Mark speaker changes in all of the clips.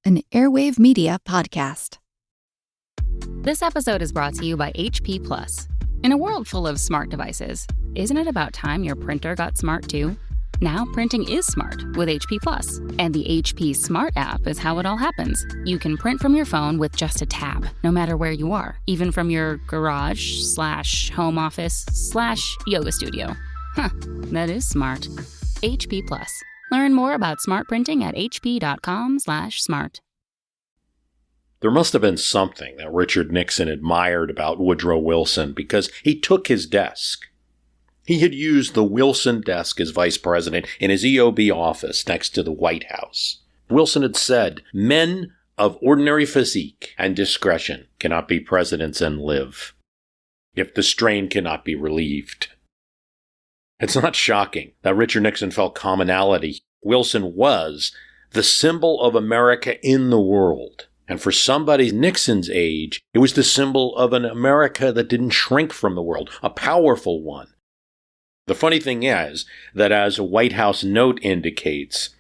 Speaker 1: an Airwave Media Podcast.
Speaker 2: This episode is brought to you by HP Plus. In a world full of smart devices, isn't it about time your printer got smart too? Now printing is smart with HP Plus, and the HP Smart app is how it all happens. You can print from your phone with just a tap, no matter where you are, even from your garage/home office/yoga studio. Huh, that is smart. HP Plus. Learn more about smart printing at hp.com/smart.
Speaker 3: There must have been something that Richard Nixon admired about Woodrow Wilson because he took his desk. He had used the Wilson desk as vice president in his EOB office next to the White House. Wilson had said, "Men of ordinary physique and discretion cannot be presidents and live, if the strain cannot be relieved." It's not shocking that Richard Nixon felt commonality. Wilson was the symbol of America in the world. And for somebody Nixon's age, it was the symbol of an America that didn't shrink from the world, a powerful one. The funny thing is that as a White House note indicates,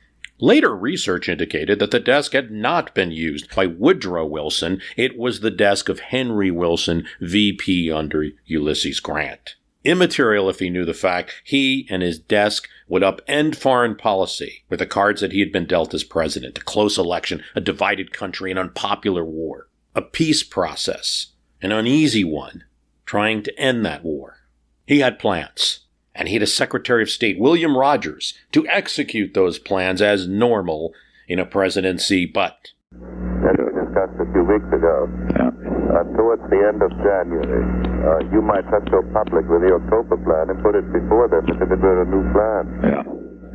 Speaker 3: later research indicated that the desk had not been used by Woodrow Wilson. It was the desk of Henry Wilson, VP under Ulysses Grant. Immaterial if he knew the fact he and his desk would upend foreign policy with the cards that he had been dealt as president: a close election, a divided country, an unpopular war, a peace process, an uneasy one, trying to end that war. He had plans, and he had a Secretary of State, William Rogers, to execute those plans as normal in a presidency, but...
Speaker 4: As we discussed a few weeks ago, towards the end of January, you might not go public with the October plan and put it before them if it were a new plan.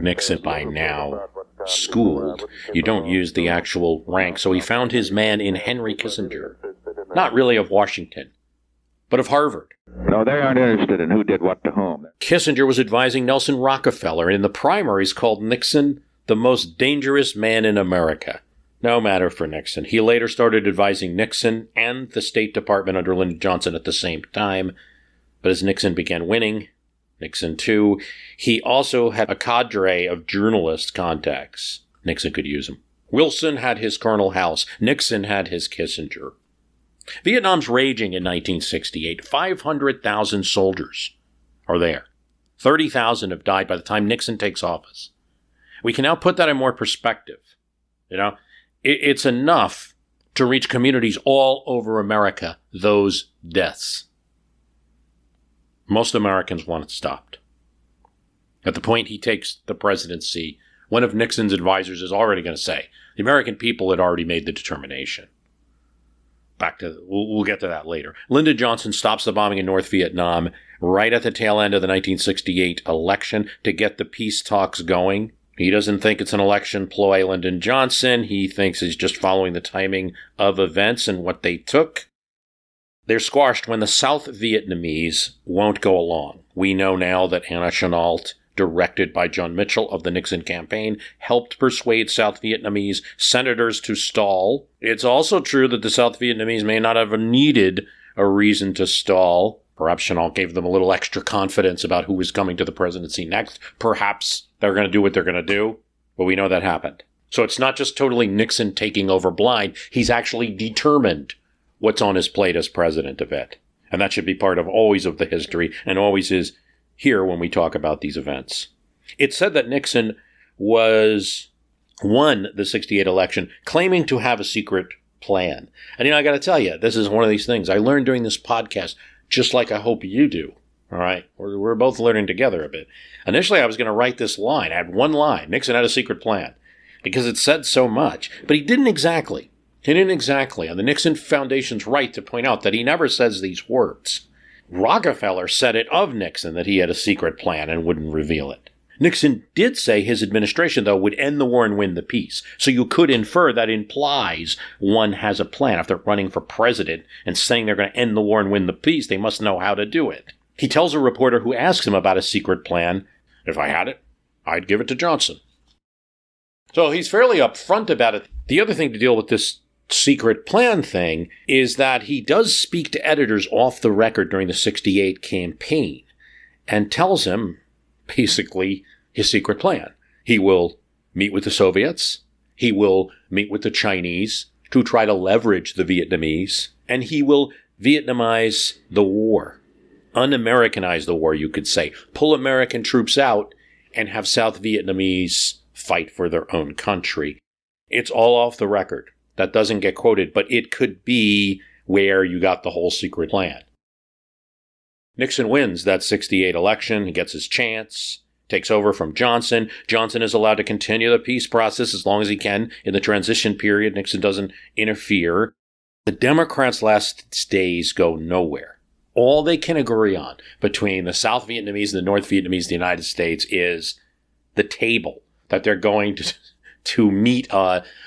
Speaker 3: Nixon, by now, schooled. You don't use the actual rank, so he found his man in Henry Kissinger. Not really of Washington, but of Harvard.
Speaker 4: No, they aren't interested in who did what to whom.
Speaker 3: Kissinger was advising Nelson Rockefeller, and in the primaries called Nixon the most dangerous man in America. No matter for Nixon. He later started advising Nixon and the State Department under Lyndon Johnson at the same time. But as Nixon began winning, Nixon too, he also had a cadre of journalist contacts. Nixon could use them. Wilson had his Colonel House. Nixon had his Kissinger. Vietnam's raging in 1968. 500,000 soldiers are there. 30,000 have died by the time Nixon takes office. We can now put that in more perspective. It's enough to reach communities all over America, those deaths. Most Americans want it stopped. At the point he takes the presidency, one of Nixon's advisors is already going to say, the American people had already made the determination. We'll get to that later. Lyndon Johnson stops the bombing in North Vietnam right at the tail end of the 1968 election to get the peace talks going. He doesn't think it's an election ploy, Lyndon Johnson. He thinks he's just following the timing of events and what they took. They're squashed when the South Vietnamese won't go along. We know now that Anna Chennault, directed by John Mitchell of the Nixon campaign, helped persuade South Vietnamese senators to stall. It's also true that the South Vietnamese may not have needed a reason to stall. Perhaps Chennault gave them a little extra confidence about who was coming to the presidency next. Perhaps they're going to do what they're going to do, but we know that happened. So it's not just totally Nixon taking over blind. He's actually determined what's on his plate as president of it. And that should be part of always of the history and always is here when we talk about these events. It's said that Nixon won the 68 election claiming to have a secret plan. And I got to tell you, this is one of these things I learned during this podcast, just like I hope you do. All right, we're both learning together a bit. Initially, I was going to write this line. I had one line. Nixon had a secret plan because it said so much. But he didn't exactly. And the Nixon Foundation's right to point out that he never says these words. Rockefeller said it of Nixon that he had a secret plan and wouldn't reveal it. Nixon did say his administration, though, would end the war and win the peace. So you could infer that implies one has a plan. If they're running for president and saying they're going to end the war and win the peace, they must know how to do it. He tells a reporter who asks him about a secret plan, if I had it, I'd give it to Johnson. So he's fairly upfront about it. The other thing to deal with this secret plan thing is that he does speak to editors off the record during the 68 campaign and tells him, basically, his secret plan. He will meet with the Soviets. He will meet with the Chinese to try to leverage the Vietnamese, and he will Vietnamize the war, un-Americanize the war, you could say, pull American troops out and have South Vietnamese fight for their own country. It's all off the record. That doesn't get quoted, but it could be where you got the whole secret plan. Nixon wins that 68 election. He gets his chance, takes over from Johnson. Johnson is allowed to continue the peace process as long as he can in the transition period. Nixon doesn't interfere. The Democrats' last days go nowhere. All they can agree on between the South Vietnamese and the North Vietnamese of the United States is the table that they're going to meet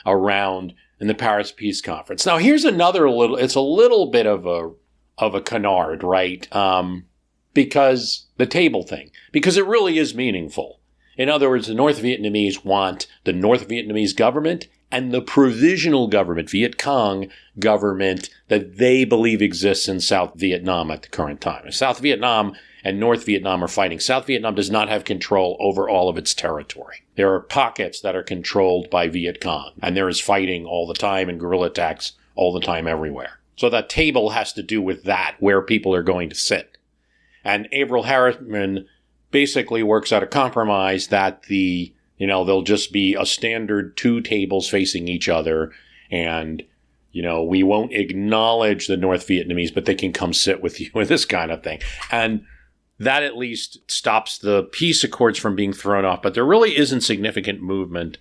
Speaker 3: around in the Paris Peace Conference. Now, here's another it's a little bit of a canard, right? Because the table thing, because it really is meaningful. In other words, the North Vietnamese want the North Vietnamese government and the provisional government, Viet Cong government, that they believe exists in South Vietnam at the current time. South Vietnam and North Vietnam are fighting. South Vietnam does not have control over all of its territory. There are pockets that are controlled by Viet Cong, and there is fighting all the time and guerrilla attacks all the time everywhere. So that table has to do with that, where people are going to sit. And Averell Harriman basically works out a compromise that there'll just be a standard two tables facing each other, and we won't acknowledge the North Vietnamese, but they can come sit with you with this kind of thing. And that at least stops the peace accords from being thrown off, but there really isn't significant movement.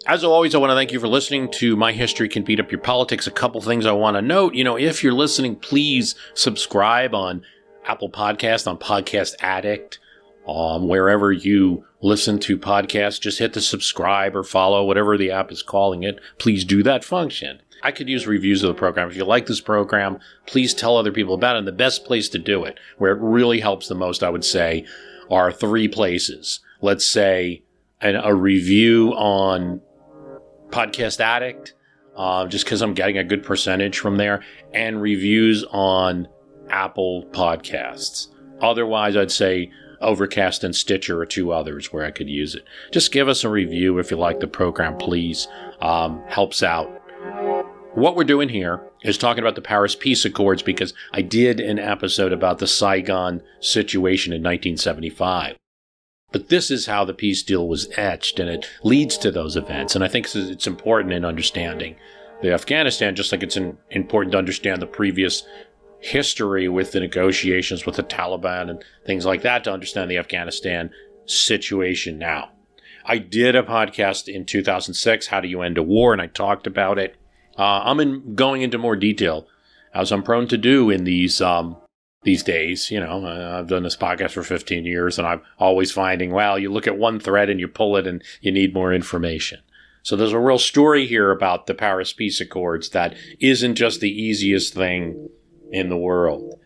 Speaker 3: As always, I want to thank you for listening to My History Can Beat Up Your Politics. A couple things I want to note. If you're listening, please subscribe on Apple Podcast, on Podcast Addict, wherever you listen to podcasts. Just hit the subscribe or follow, whatever the app is calling it. Please do that function. I could use reviews of the program. If you like this program, please tell other people about it. And the best place to do it, where it really helps the most, I would say, are three places. Let's say a review on Podcast Addict, just because I'm getting a good percentage from there, and reviews on Apple Podcasts. Otherwise, I'd say Overcast and Stitcher are two others where I could use it. Just give us a review if you like the program, please. Helps out. What we're doing here is talking about the Paris Peace Accords, because I did an episode about the Saigon situation in 1975. But this is how the peace deal was etched, and it leads to those events. And I think it's important in understanding the Afghanistan, just like it's important to understand the previous history with the negotiations with the Taliban and things like that, to understand the Afghanistan situation now. I did a podcast in 2006, How Do You End a War? And I talked about it. I'm going into more detail, as I'm prone to do in these days. I've done this podcast for 15 years, and I'm always finding, you look at one thread and you pull it and you need more information. So there's a real story here about the Paris Peace Accords that isn't just the easiest thing in the world.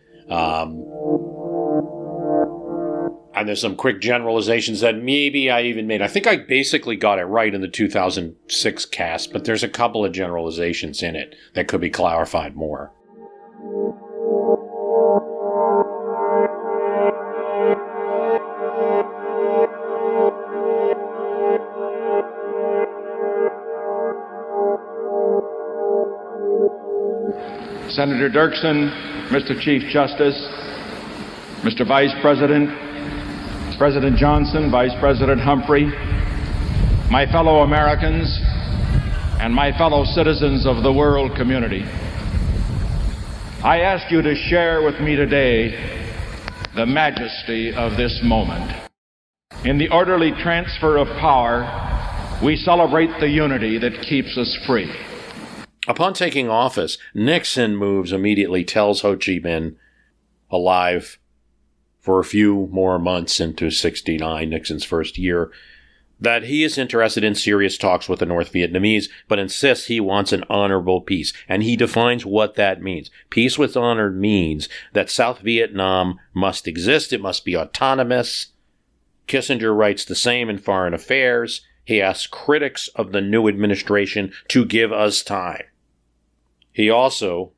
Speaker 3: And there's some quick generalizations that maybe I even made. I think I basically got it right in the 2006 cast, but there's a couple of generalizations in it that could be clarified more.
Speaker 5: Senator Dirksen, Mr. Chief Justice, Mr. Vice President, President Johnson, Vice President Humphrey, my fellow Americans, and my fellow citizens of the world community, I ask you to share with me today the majesty of this moment. In the orderly transfer of power, we celebrate the unity that keeps us free.
Speaker 3: Upon taking office, Nixon moves immediately, tells Ho Chi Minh, alive for a few more months into 69, Nixon's first year, that he is interested in serious talks with the North Vietnamese, but insists he wants an honorable peace. And he defines what that means. Peace with honor means that South Vietnam must exist. It must be autonomous. Kissinger writes the same in Foreign Affairs. He asks critics of the new administration to give us time. He also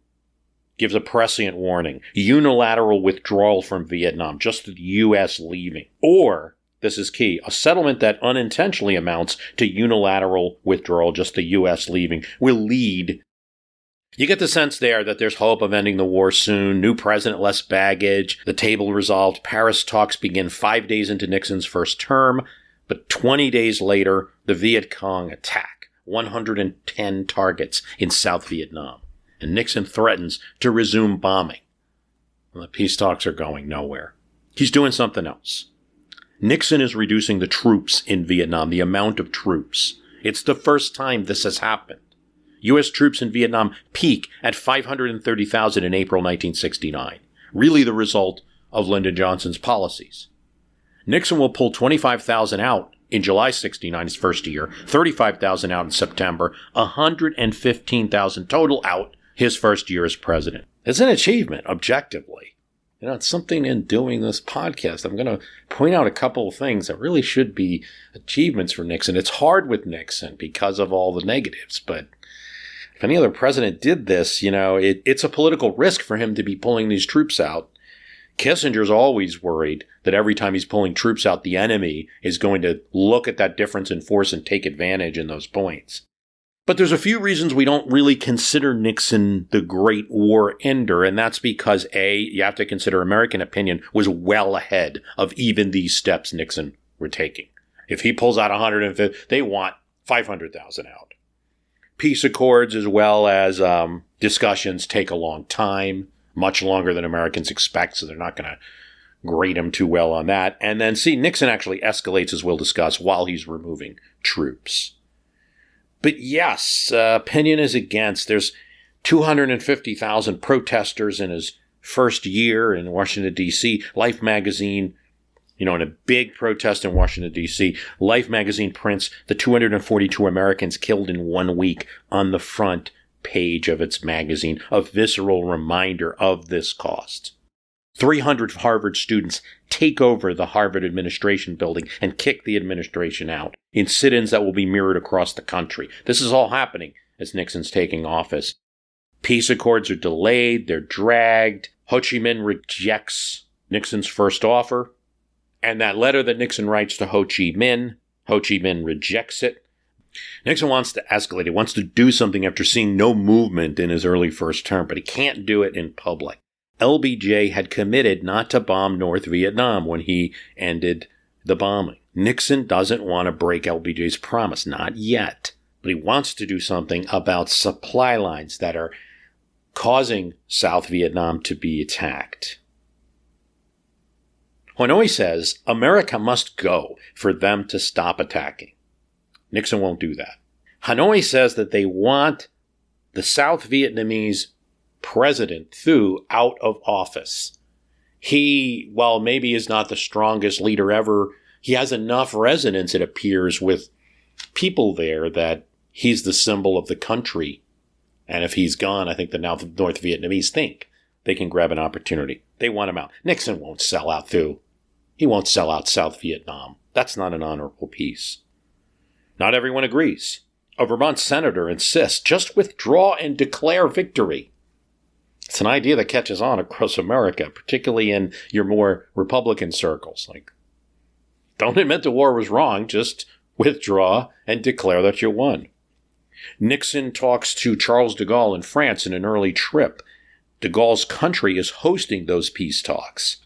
Speaker 3: gives a prescient warning, unilateral withdrawal from Vietnam, just the U.S. leaving. Or, this is key, a settlement that unintentionally amounts to unilateral withdrawal, just the U.S. leaving, will lead. You get the sense there that there's hope of ending the war soon, new president, less baggage, the table resolved. Paris talks begin 5 days into Nixon's first term, but 20 days later, the Viet Cong attack 110 targets in South Vietnam. And Nixon threatens to resume bombing. Well, the peace talks are going nowhere. He's doing something else. Nixon is reducing the troops in Vietnam, the amount of troops. It's the first time this has happened. U.S. troops in Vietnam peak at 530,000 in April 1969, really the result of Lyndon Johnson's policies. Nixon will pull 25,000 out in July 69, his first year, 35,000 out in September, 115,000 total out his first year as president. It's an achievement, objectively. It's something in doing this podcast. I'm going to point out a couple of things that really should be achievements for Nixon. It's hard with Nixon because of all the negatives, but if any other president did this, it's a political risk for him to be pulling these troops out. Kissinger's always worried that every time he's pulling troops out, the enemy is going to look at that difference in force and take advantage in those points. But there's a few reasons we don't really consider Nixon the great war ender, and that's because, A, you have to consider American opinion was well ahead of even these steps Nixon were taking. If he pulls out 150, they want 500,000 out. Peace accords as well as discussions take a long time, much longer than Americans expect, so they're not going to grade him too well on that. And then, see, Nixon actually escalates, as we'll discuss, while he's removing troops. But yes, opinion is against. There's 250,000 protesters in his first year in Washington, D.C. Life magazine, in a big protest in Washington, D.C., Life magazine prints the 242 Americans killed in 1 week on the front page of its magazine, a visceral reminder of this cost. 300 Harvard students take over the Harvard administration building and kick the administration out in sit-ins that will be mirrored across the country. This is all happening as Nixon's taking office. Peace accords are delayed, they're dragged. Ho Chi Minh rejects Nixon's first offer. And that letter that Nixon writes to Ho Chi Minh rejects it. Nixon wants to escalate. He wants to do something after seeing no movement in his early first term, but he can't do it in public. LBJ had committed not to bomb North Vietnam when he ended the bombing. Nixon doesn't want to break LBJ's promise, not yet. But he wants to do something about supply lines that are causing South Vietnam to be attacked. Hanoi says America must go for them to stop attacking. Nixon won't do that. Hanoi says that they want the South Vietnamese President Thu out of office. He, while maybe is not the strongest leader ever, he has enough resonance, it appears, with people there that he's the symbol of the country. And if he's gone, I think the North Vietnamese think they can grab an opportunity. They want him out. Nixon won't sell out Thu. He won't sell out South Vietnam. That's not an honorable peace. Not everyone agrees. A Vermont senator insists, just withdraw and declare victory. It's an idea that catches on across America, particularly in your more Republican circles. Don't admit the war was wrong, just withdraw and declare that you won. Nixon talks to Charles de Gaulle in France in an early trip. De Gaulle's country is hosting those peace talks.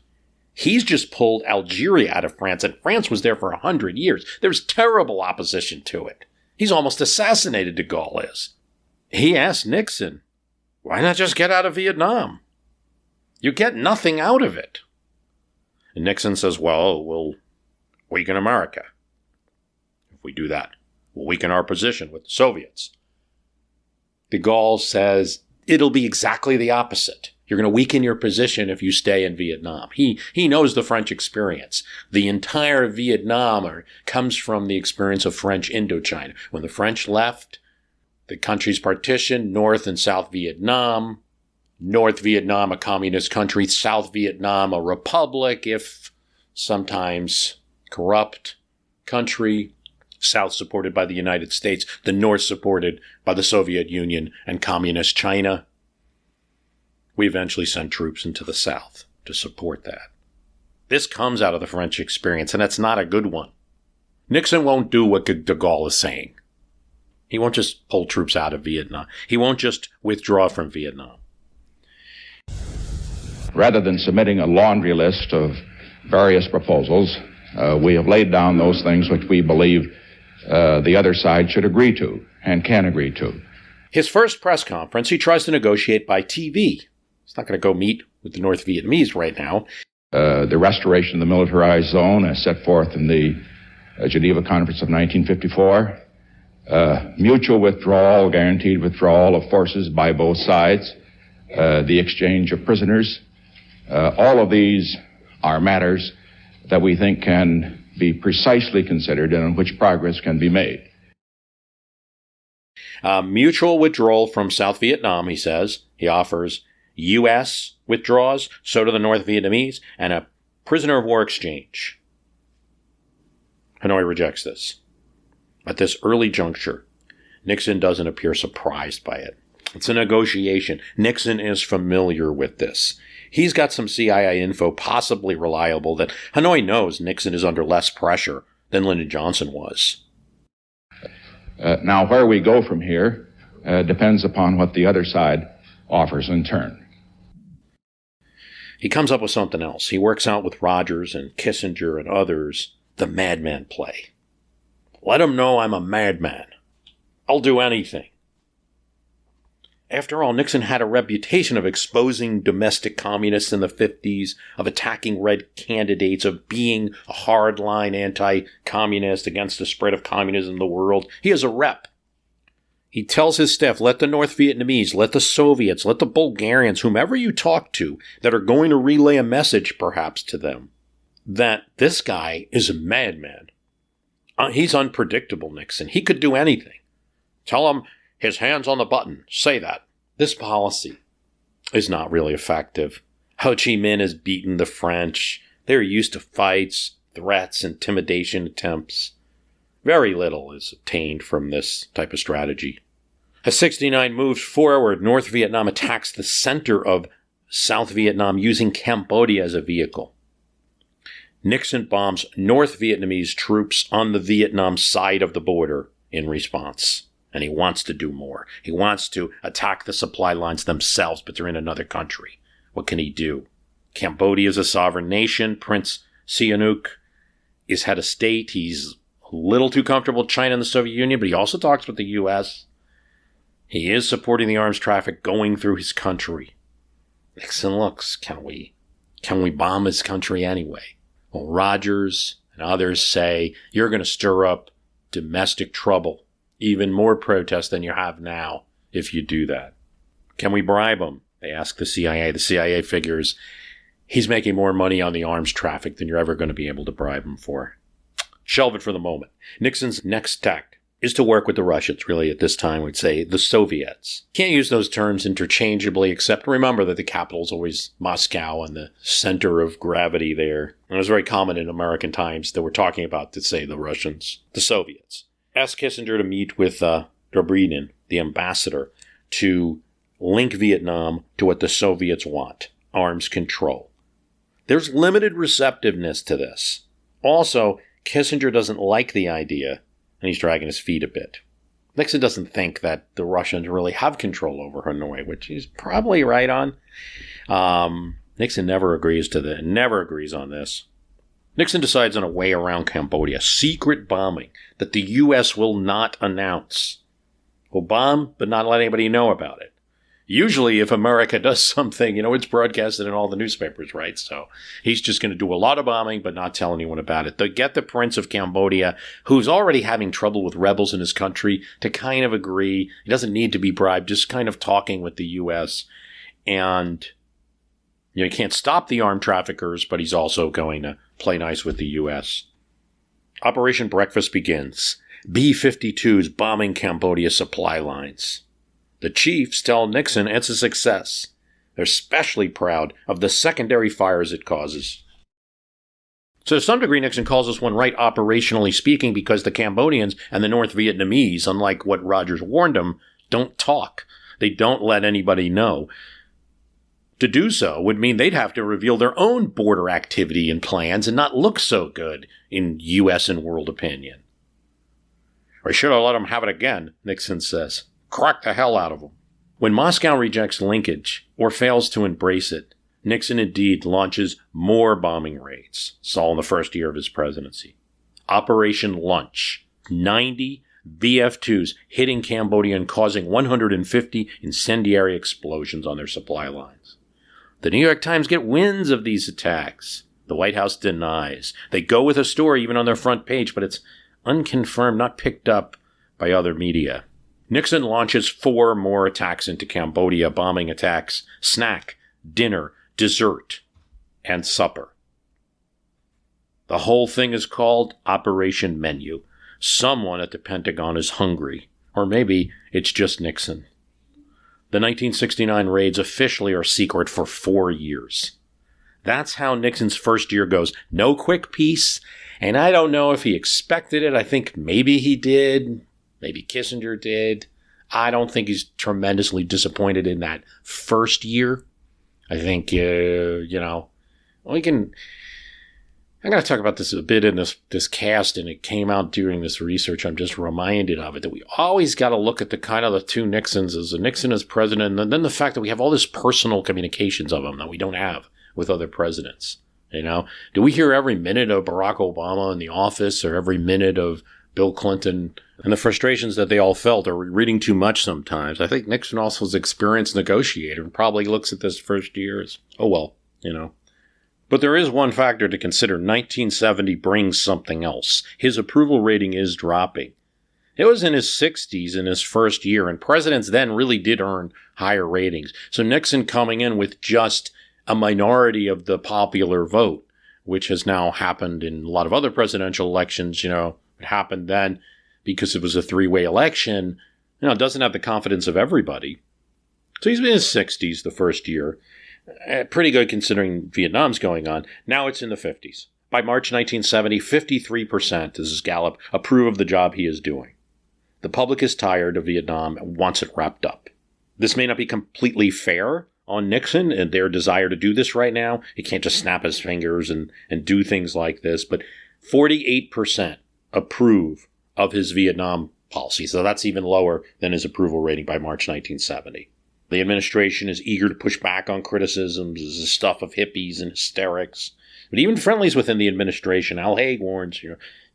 Speaker 3: He's just pulled Algeria out of France, and France was there for 100 years. There's terrible opposition to it. He's almost assassinated, de Gaulle is. He asked Nixon, why not just get out of Vietnam? You get nothing out of it. And Nixon says, well, we'll weaken America. If we do that, we'll weaken our position with the Soviets. De Gaulle says, it'll be exactly the opposite. You're going to weaken your position if you stay in Vietnam. He knows the French experience. The entire Vietnam comes from the experience of French Indochina. When the French left, the country's partitioned, North and South Vietnam. North Vietnam, a communist country. South Vietnam, a republic, if sometimes corrupt country. South supported by the United States, the North supported by the Soviet Union and Communist China. We eventually sent troops into the South to support that. This comes out of the French experience, and that's not a good one. Nixon won't do what de Gaulle is saying. He won't just pull troops out of Vietnam. He won't just withdraw from Vietnam.
Speaker 5: Rather than submitting a laundry list of various proposals, we have laid down those things which we believe the other side should agree to and can agree to.
Speaker 3: His first press conference, he tries to negotiate by TV. He's not going to go meet with the North Vietnamese right now.
Speaker 5: The restoration of the militarized zone as set forth in the Geneva Conference of 1954. Mutual withdrawal, guaranteed withdrawal of forces by both sides. The exchange of prisoners. All of these are matters that we think can be precisely considered and on which progress can be made.
Speaker 3: Mutual withdrawal from South Vietnam, he says. He offers U.S. withdraws, so do the North Vietnamese, and a prisoner of war exchange. Hanoi rejects this. At this early juncture, Nixon doesn't appear surprised by it. It's a negotiation. Nixon is familiar with this. He's got some CIA info, possibly reliable, that Hanoi knows Nixon is under less pressure than Lyndon Johnson was.
Speaker 5: Now, where we go from here depends upon what the other side offers in turn.
Speaker 3: He comes up with something else. He works out with Rogers and Kissinger and others the madman play. Let him know I'm a madman. I'll do anything. After all, Nixon had a reputation of exposing domestic communists in the 50s, of attacking red candidates, of being a hardline anti-communist against the spread of communism in the world. He has a rep. He tells his staff, let the North Vietnamese, let the Soviets, let the Bulgarians, whomever you talk to, that are going to relay a message perhaps to them, that this guy is a madman. He's unpredictable, Nixon. He could do anything. Tell him his hand's on the button. Say that. This policy is not really effective. Ho Chi Minh has beaten the French. They're used to fights, threats, intimidation attempts. Very little is obtained from this type of strategy. As 69 moves forward, North Vietnam attacks the center of South Vietnam using Cambodia as a vehicle. Nixon bombs North Vietnamese troops on the Vietnam side of the border in response. And he wants to do more. He wants to attack the supply lines themselves, but they're in another country. What can he do? Cambodia is a sovereign nation. Prince Sihanouk is head of state. He's a little too comfortable with China and the Soviet Union, but he also talks with the U.S. He is supporting the arms traffic going through his country. Nixon looks, can we bomb his country anyway? Well, Rogers and others say, you're going to stir up domestic trouble, even more protests than you have now, if you do that. Can we bribe him? They ask the CIA. The CIA figures he's making more money on the arms traffic than you're ever going to be able to bribe him for. Shelve it for the moment. Nixon's next tact is to work with the Russians, really at this time we'd say the Soviets. Can't use those terms interchangeably, except remember that the capital is always Moscow and the center of gravity there. And it was very common in American times that we're talking about to say the Russians, the Soviets. Asked Kissinger to meet with Dobrynin, the ambassador, to link Vietnam to what the Soviets want, arms control. There's limited receptiveness to this. Also, Kissinger doesn't like the idea, and he's dragging his feet a bit. Nixon doesn't think that the Russians really have control over Hanoi, which he's probably right on. Nixon never agrees on this. Nixon decides on a way around Cambodia, secret bombing that the U.S. will not announce. We'll bomb, but not let anybody know about it. Usually, if America does something, it's broadcasted in all the newspapers, right? So he's just going to do a lot of bombing, but not tell anyone about it. They'll get the Prince of Cambodia, who's already having trouble with rebels in his country, to kind of agree. He doesn't need to be bribed, just kind of talking with the U.S. And he can't stop the armed traffickers, but he's also going to play nice with the U.S. Operation Breakfast begins. B-52s bombing Cambodia supply lines. The chiefs tell Nixon it's a success. They're especially proud of the secondary fires it causes. So to some degree, Nixon calls this one right operationally speaking because the Cambodians and the North Vietnamese, unlike what Rogers warned them, don't talk. They don't let anybody know. To do so would mean they'd have to reveal their own border activity and plans and not look so good in U.S. and world opinion. Or should have let them have it again, Nixon says. Crack the hell out of them. When Moscow rejects linkage or fails to embrace it, Nixon indeed launches more bombing raids. It's all in the first year of his presidency. Operation Lunch. 90 VF-2s hitting Cambodia and causing 150 incendiary explosions on their supply lines. The New York Times get winds of these attacks. The White House denies. They go with a story even on their front page, but it's unconfirmed, not picked up by other media. Nixon launches 4 more attacks into Cambodia, bombing attacks, snack, dinner, dessert, and supper. The whole thing is called Operation Menu. Someone at the Pentagon is hungry. Or maybe it's just Nixon. The 1969 raids officially are secret for 4 years. That's how Nixon's first year goes. No quick peace, and I don't know if he expected it. I think maybe he did. Maybe Kissinger did. I don't think he's tremendously disappointed in that first year. I think, I'm going to talk about this a bit in this cast, and it came out during this research. I'm just reminded of it, that we always got to look at the kind of the two Nixons, as a Nixon as president, and then the fact that we have all this personal communications of him that we don't have with other presidents. Do we hear every minute of Barack Obama in the office, or every minute of Bill Clinton, and the frustrations that they all felt? Are we reading too much sometimes? I think Nixon also was an experienced negotiator and probably looks at this first year as, oh well, But there is one factor to consider. 1970 brings something else. His approval rating is dropping. It was in his 60s in his first year, and presidents then really did earn higher ratings. So Nixon coming in with just a minority of the popular vote, which has now happened in a lot of other presidential elections, it happened then because it was a 3-way election, doesn't have the confidence of everybody. So he's been in his 60s the first year. Pretty good considering Vietnam's going on. Now it's in the 50s. By March 1970, 53%, this is Gallup, approve of the job he is doing. The public is tired of Vietnam and wants it wrapped up. This may not be completely fair on Nixon and their desire to do this right now. He can't just snap his fingers and do things like this. But 48% approve of his Vietnam policy. So that's even lower than his approval rating by March 1970. The administration is eager to push back on criticisms as the stuff of hippies and hysterics. But even friendlies within the administration, Al Haig warns,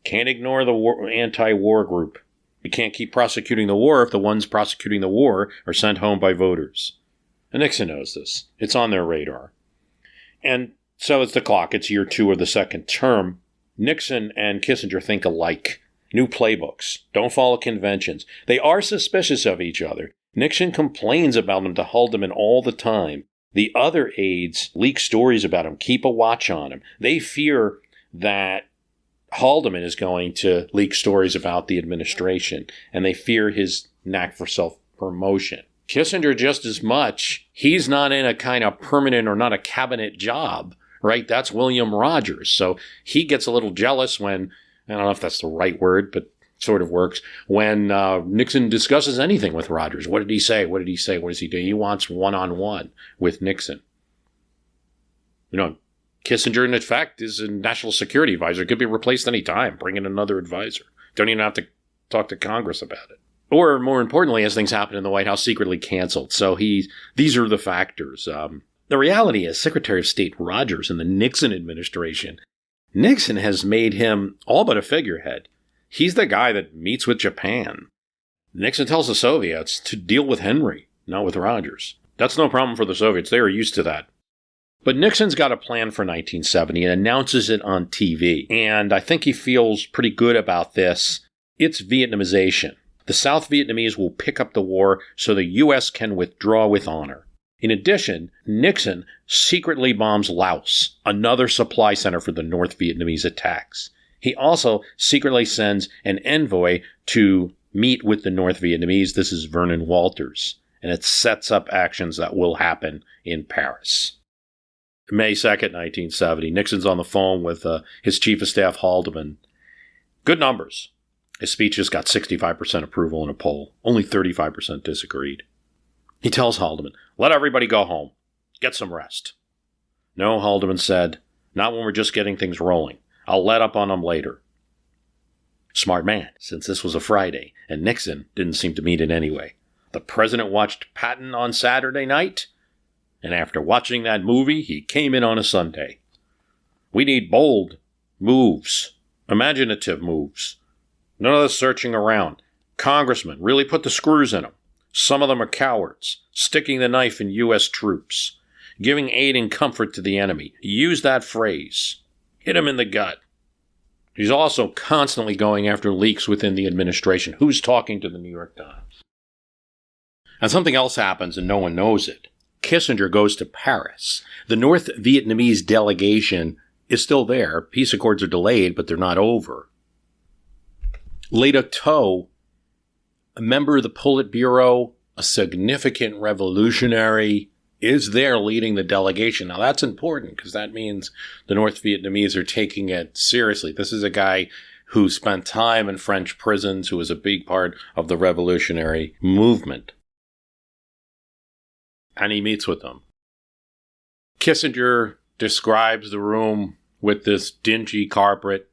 Speaker 3: can't ignore the anti-war group. You can't keep prosecuting the war if the ones prosecuting the war are sent home by voters. And Nixon knows this. It's on their radar. And so it's the clock. It's year 2 of the second term. Nixon and Kissinger think alike. New playbooks. Don't follow conventions. They are suspicious of each other. Nixon complains about him to Haldeman all the time. The other aides leak stories about him, keep a watch on him. They fear that Haldeman is going to leak stories about the administration, and they fear his knack for self-promotion. Kissinger just as much. He's not in a kind of permanent or not a cabinet job, right? That's William Rogers. So he gets a little jealous when, I don't know if that's the right word, but sort of works, when Nixon discusses anything with Rogers. What did he say? What did he say? What does he do? He wants one-on-one with Nixon. Kissinger, in fact, is a national security advisor. Could be replaced any time. Bring in another advisor. Don't even have to talk to Congress about it. Or, more importantly, as things happen in the White House, secretly canceled. So these are the factors. The reality is, Secretary of State Rogers in the Nixon administration, Nixon has made him all but a figurehead. He's the guy that meets with Japan. Nixon tells the Soviets to deal with Henry, not with Rogers. That's no problem for the Soviets. They are used to that. But Nixon's got a plan for 1970 and announces it on TV. And I think he feels pretty good about this. It's Vietnamization. The South Vietnamese will pick up the war so the U.S. can withdraw with honor. In addition, Nixon secretly bombs Laos, another supply center for the North Vietnamese attacks. He also secretly sends an envoy to meet with the North Vietnamese. This is Vernon Walters. And it sets up actions that will happen in Paris. May 2nd, 1970. Nixon's on the phone with his chief of staff, Haldeman. Good numbers. His speech just got 65% approval in a poll. Only 35% disagreed. He tells Haldeman, let everybody go home. Get some rest. No, Haldeman said, not when we're just getting things rolling. I'll let up on them later. Smart man, since this was a Friday, and Nixon didn't seem to mean it anyway. The president watched Patton on Saturday night, and after watching that movie, he came in on a Sunday. We need bold moves, imaginative moves. None of the searching around. Congressmen really put the screws in them. Some of them are cowards, sticking the knife in U.S. troops, giving aid and comfort to the enemy. Use that phrase. Hit him in the gut. He's also constantly going after leaks within the administration. Who's talking to the New York Times? And something else happens and no one knows it. Kissinger goes to Paris. The North Vietnamese delegation is still there. Peace accords are delayed, but they're not over. Le Duc Tho, a member of the Politburo, a significant revolutionary, is there leading the delegation. Now that's important because that means the North Vietnamese are taking it seriously. This is a guy who spent time in French prisons, who was a big part of the revolutionary movement. And he meets with them. Kissinger describes the room with this dingy carpet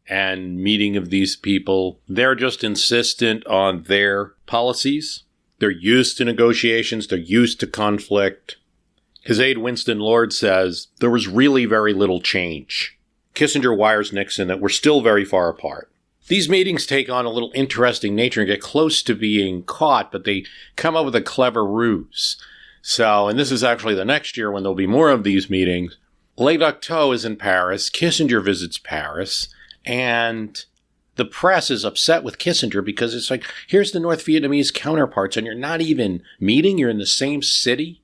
Speaker 3: and meeting of these people. They're just insistent on their policies. They're used to negotiations. They're used to conflict. His aide Winston Lord says there was really very little change. Kissinger wires Nixon that we're still very far apart. These meetings take on a little interesting nature and get close to being caught, but they come up with a clever ruse. So, and this is actually the next year when there'll be more of these meetings. Le Duc Tho is in Paris. Kissinger visits Paris. And the press is upset with Kissinger because it's like, here's the North Vietnamese counterparts, and you're not even meeting. You're in the same city.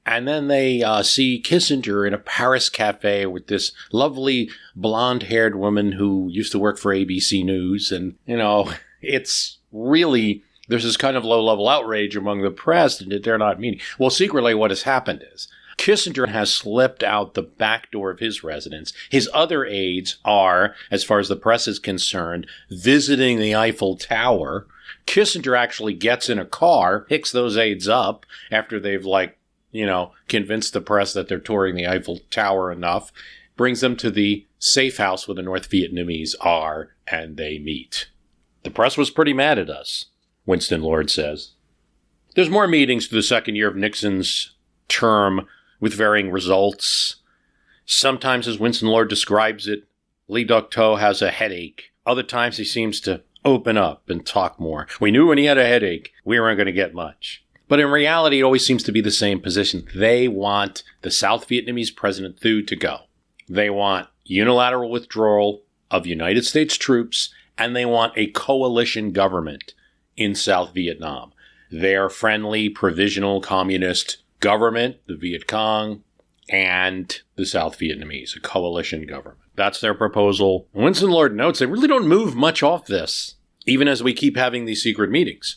Speaker 3: And then they see Kissinger in a Paris cafe with this lovely blonde-haired woman who used to work for ABC News. And, you know, it's really, there's this kind of low-level outrage among the press that they're not meeting. Well, secretly what has happened is Kissinger has slipped out the back door of his residence. His other aides are, as far as the press is concerned, visiting the Eiffel Tower. Kissinger actually gets in a car, picks those aides up after they've, convinced the press that they're touring the Eiffel Tower enough, brings them to the safe house where the North Vietnamese are, and they meet. The press was pretty mad at us, Winston Lord says. There's more meetings through the second year of Nixon's term with varying results. Sometimes, as Winston Lord describes it, Le Duc Tho has a headache. Other times he seems to open up and talk more. We knew when he had a headache, we weren't going to get much. But in reality, it always seems to be the same position. They want the South Vietnamese President Thu to go. They want unilateral withdrawal of United States troops, and they want a coalition government in South Vietnam. Their friendly, provisional communist government, the Viet Cong, and the South Vietnamese, a coalition government. That's their proposal. Winston Lord notes they really don't move much off this, even as we keep having these secret meetings.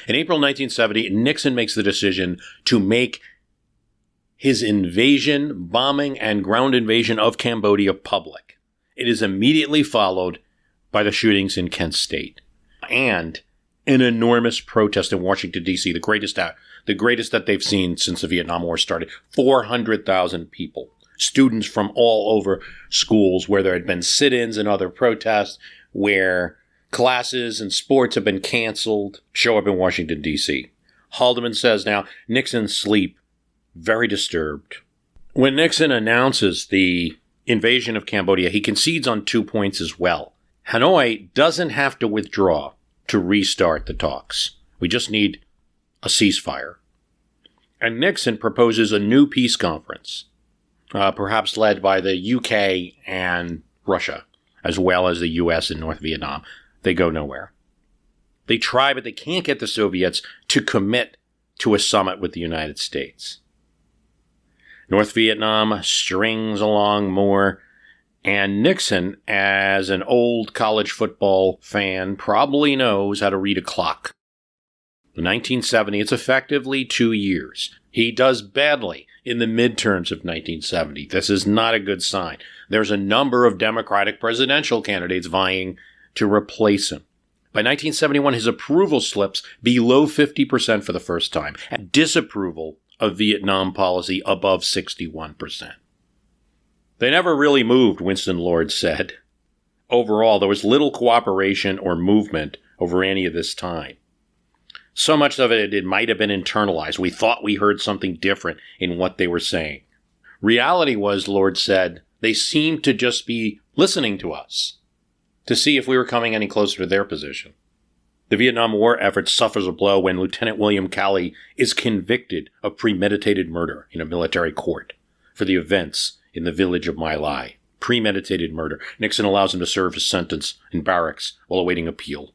Speaker 3: In April 1970, Nixon makes the decision to make his invasion, bombing, and ground invasion of Cambodia public. It is immediately followed by the shootings in Kent State and an enormous protest in Washington, D.C., the greatest that they've seen since the Vietnam War started. 400,000 people, students from all over schools where there had been sit-ins and other protests, where classes and sports have been canceled, show up in Washington, D.C. Haldeman says now, Nixon's sleep, very disturbed. When Nixon announces the invasion of Cambodia, he concedes on 2 points as well. Hanoi doesn't have to withdraw to restart the talks. We just need a ceasefire. And Nixon proposes a new peace conference, perhaps led by the UK and Russia, as well as the US and North Vietnam. They go nowhere. They try, but they can't get the Soviets to commit to a summit with the United States. North Vietnam strings along more, and Nixon, as an old college football fan, probably knows how to read a clock. In 1970, it's effectively 2 years. He does badly in the midterms of 1970. This is not a good sign. There's a number of Democratic presidential candidates vying to replace him. By 1971, his approval slips below 50% for the first time, and disapproval of Vietnam policy above 61%. They never really moved, Winston Lord said. Overall, there was little cooperation or movement over any of this time. So much of it might have been internalized. We thought we heard something different in what they were saying. Reality was, Lord said, they seemed to just be listening to us to see if we were coming any closer to their position. The Vietnam War effort suffers a blow when Lieutenant William Calley is convicted of premeditated murder in a military court for the events in the village of My Lai. Premeditated murder. Nixon allows him to serve his sentence in barracks while awaiting appeal.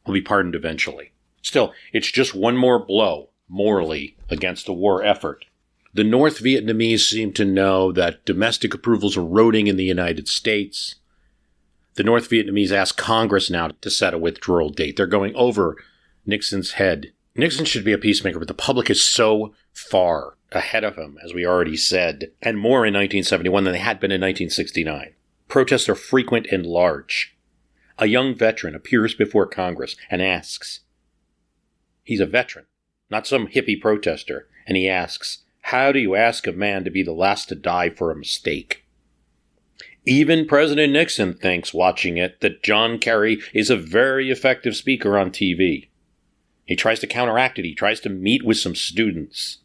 Speaker 3: He'll be pardoned eventually. Still, it's just one more blow, morally, against the war effort. The North Vietnamese seem to know that domestic approval is eroding in the United States. The North Vietnamese ask Congress now to set a withdrawal date. They're going over Nixon's head. Nixon should be a peacemaker, but the public is so far ahead of him, as we already said, and more in 1971 than they had been in 1969. Protests are frequent and large. A young veteran appears before Congress and asks, he's a veteran, not some hippie protester, and he asks, how do you ask a man to be the last to die for a mistake? Even President Nixon thinks, watching it, that John Kerry is a very effective speaker on TV. He tries to counteract it. He tries to meet with some students.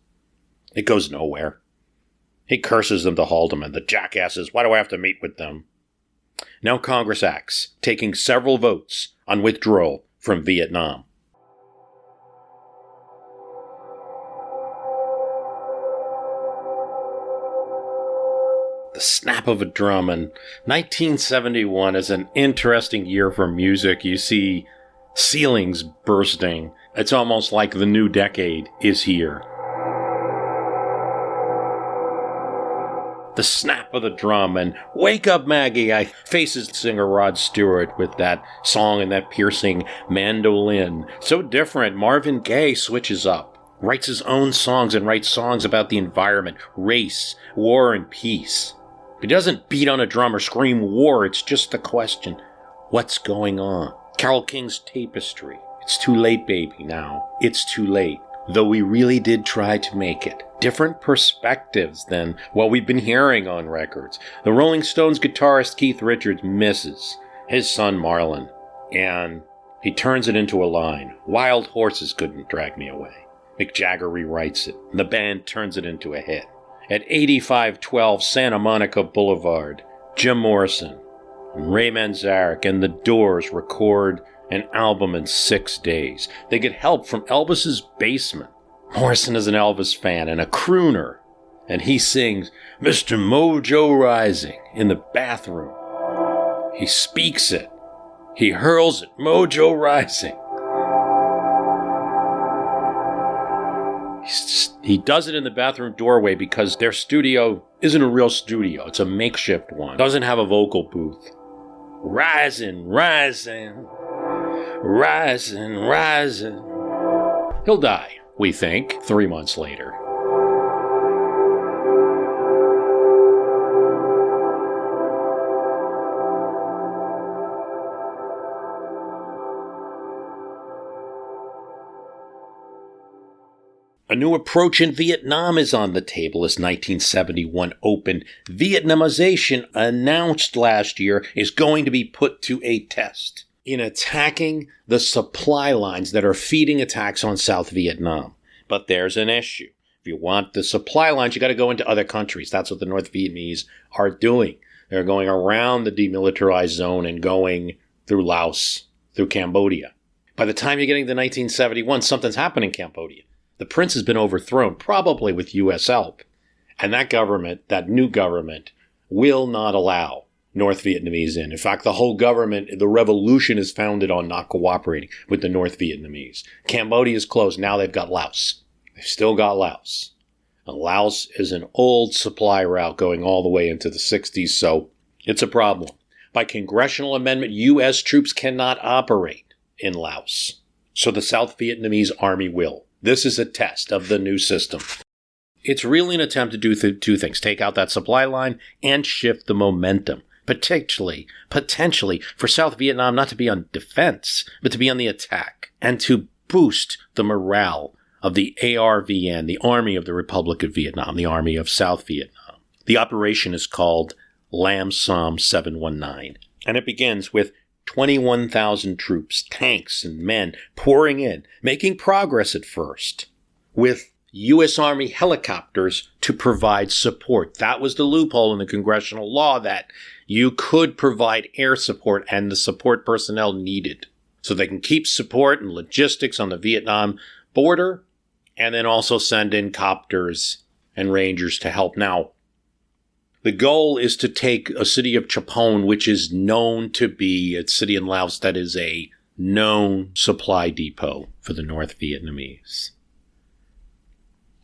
Speaker 3: It goes nowhere. He curses them to Haldeman, the jackasses. Why do I have to meet with them? Now Congress acts, taking several votes on withdrawal from Vietnam. The snap of a drum, and 1971 is an interesting year for music. You see ceilings bursting. It's almost like the new decade is here. The snap of the drum, and Wake Up Maggie, I faces singer Rod Stewart with that song and that piercing mandolin. So different. Marvin Gaye switches up, writes his own songs and writes songs about the environment, race, war, and peace. He doesn't beat on a drum or scream war. It's just the question, what's going on? Carole King's Tapestry. It's too late, baby, now. It's too late. Though we really did try to make it. Different perspectives than what we've been hearing on records. The Rolling Stones guitarist Keith Richards misses his son Marlon, and he turns it into a line. Wild horses couldn't drag me away. Mick Jagger rewrites it, and the band turns it into a hit. At 8512 Santa Monica Boulevard, Jim Morrison and Ray Manzarek and the Doors record an album in 6 days. They get help from Elvis's basement. Morrison is an Elvis fan and a crooner, and he sings Mr. Mojo Rising in the bathroom. He speaks it. He hurls it, Mojo Rising. He does it in the bathroom doorway because their studio isn't a real studio. It's a makeshift one. Doesn't have a vocal booth. Rising, rising, rising, rising. He'll die, we think, 3 months later. A new approach in Vietnam is on the table as 1971 opened. Vietnamization, announced last year, is going to be put to a test in attacking the supply lines that are feeding attacks on South Vietnam. But there's an issue. If you want the supply lines, you got to go into other countries. That's what the North Vietnamese are doing. They're going around the demilitarized zone and going through Laos, through Cambodia. By the time you're getting to 1971, something's happened in Cambodia. The prince has been overthrown, probably with U.S. help. And that government, that new government, will not allow North Vietnamese in. In fact, the whole government, the revolution is founded on not cooperating with the North Vietnamese. Cambodia is closed. Now they've got Laos. They've still got Laos. And Laos is an old supply route going all the way into the 60s, so it's a problem. By congressional amendment, U.S. troops cannot operate in Laos. So the South Vietnamese army will. This is a test of the new system. It's really an attempt to do two things: take out that supply line and shift the momentum, potentially for South Vietnam not to be on defense, but to be on the attack, and to boost the morale of the ARVN, the Army of the Republic of Vietnam, the Army of South Vietnam. The operation is called Lam Sam 719, and it begins with 21,000 troops, tanks, and men pouring in, making progress at first, with U.S. Army helicopters to provide support. That was the loophole in the congressional law, that you could provide air support and the support personnel needed, so they can keep support and logistics on the Vietnam border, and then also send in copters and Rangers to help. Now, the goal is to take a city of Chapon, which is known to be a city in Laos that is a known supply depot for the North Vietnamese.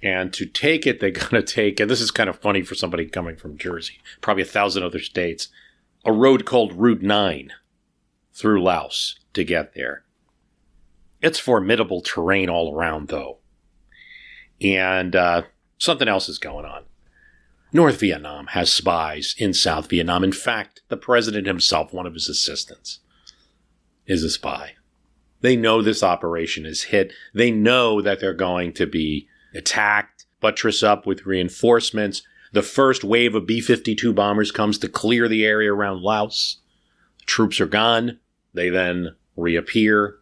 Speaker 3: And to take it, they're going to take, and this is kind of funny for somebody coming from Jersey, probably 1,000 other states, a road called Route 9 through Laos to get there. It's formidable terrain all around, though. And something else is going on. North Vietnam has spies in South Vietnam. In fact, the president himself, one of his assistants, is a spy. They know this operation is hit. They know that they're going to be attacked, buttress up with reinforcements. The first wave of B-52 bombers comes to clear the area around Laos. The troops are gone. They then reappear.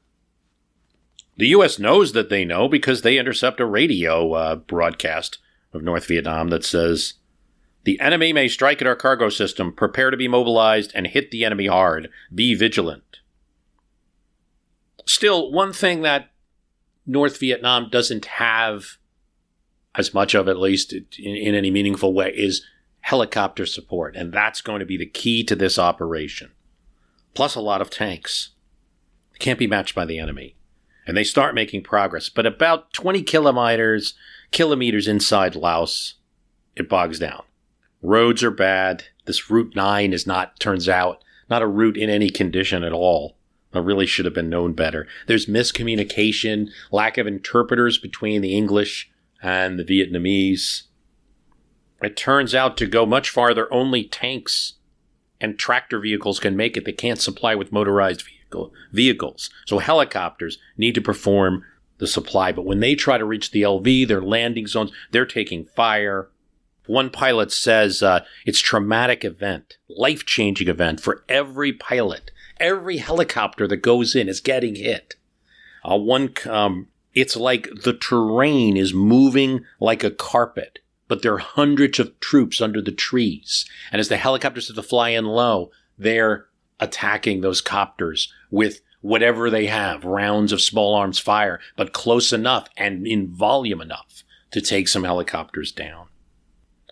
Speaker 3: The U.S. knows that they know because they intercept a radio broadcast of North Vietnam that says, "The enemy may strike at our cargo system. Prepare to be mobilized and hit the enemy hard. Be vigilant." Still, one thing that North Vietnam doesn't have as much of, at least in any meaningful way, is helicopter support. And that's going to be the key to this operation. Plus a lot of tanks. It can't be matched by the enemy. And they start making progress. But about 20 kilometers inside Laos, it bogs down. Roads are bad. This Route 9 is not, turns out, not a route in any condition at all. It really should have been known better. There's miscommunication, lack of interpreters between the English and the Vietnamese. It turns out to go much farther, only tanks and tractor vehicles can make it. They can't supply with motorized vehicles. So helicopters need to perform the supply. But when they try to reach the LV, their landing zones, they're taking fire. One pilot says it's a traumatic event, life-changing event for every pilot. Every helicopter that goes in is getting hit. It's like the terrain is moving like a carpet, but there are hundreds of troops under the trees. And as the helicopters have to fly in low, they're attacking those copters with whatever they have, rounds of small arms fire, but close enough and in volume enough to take some helicopters down.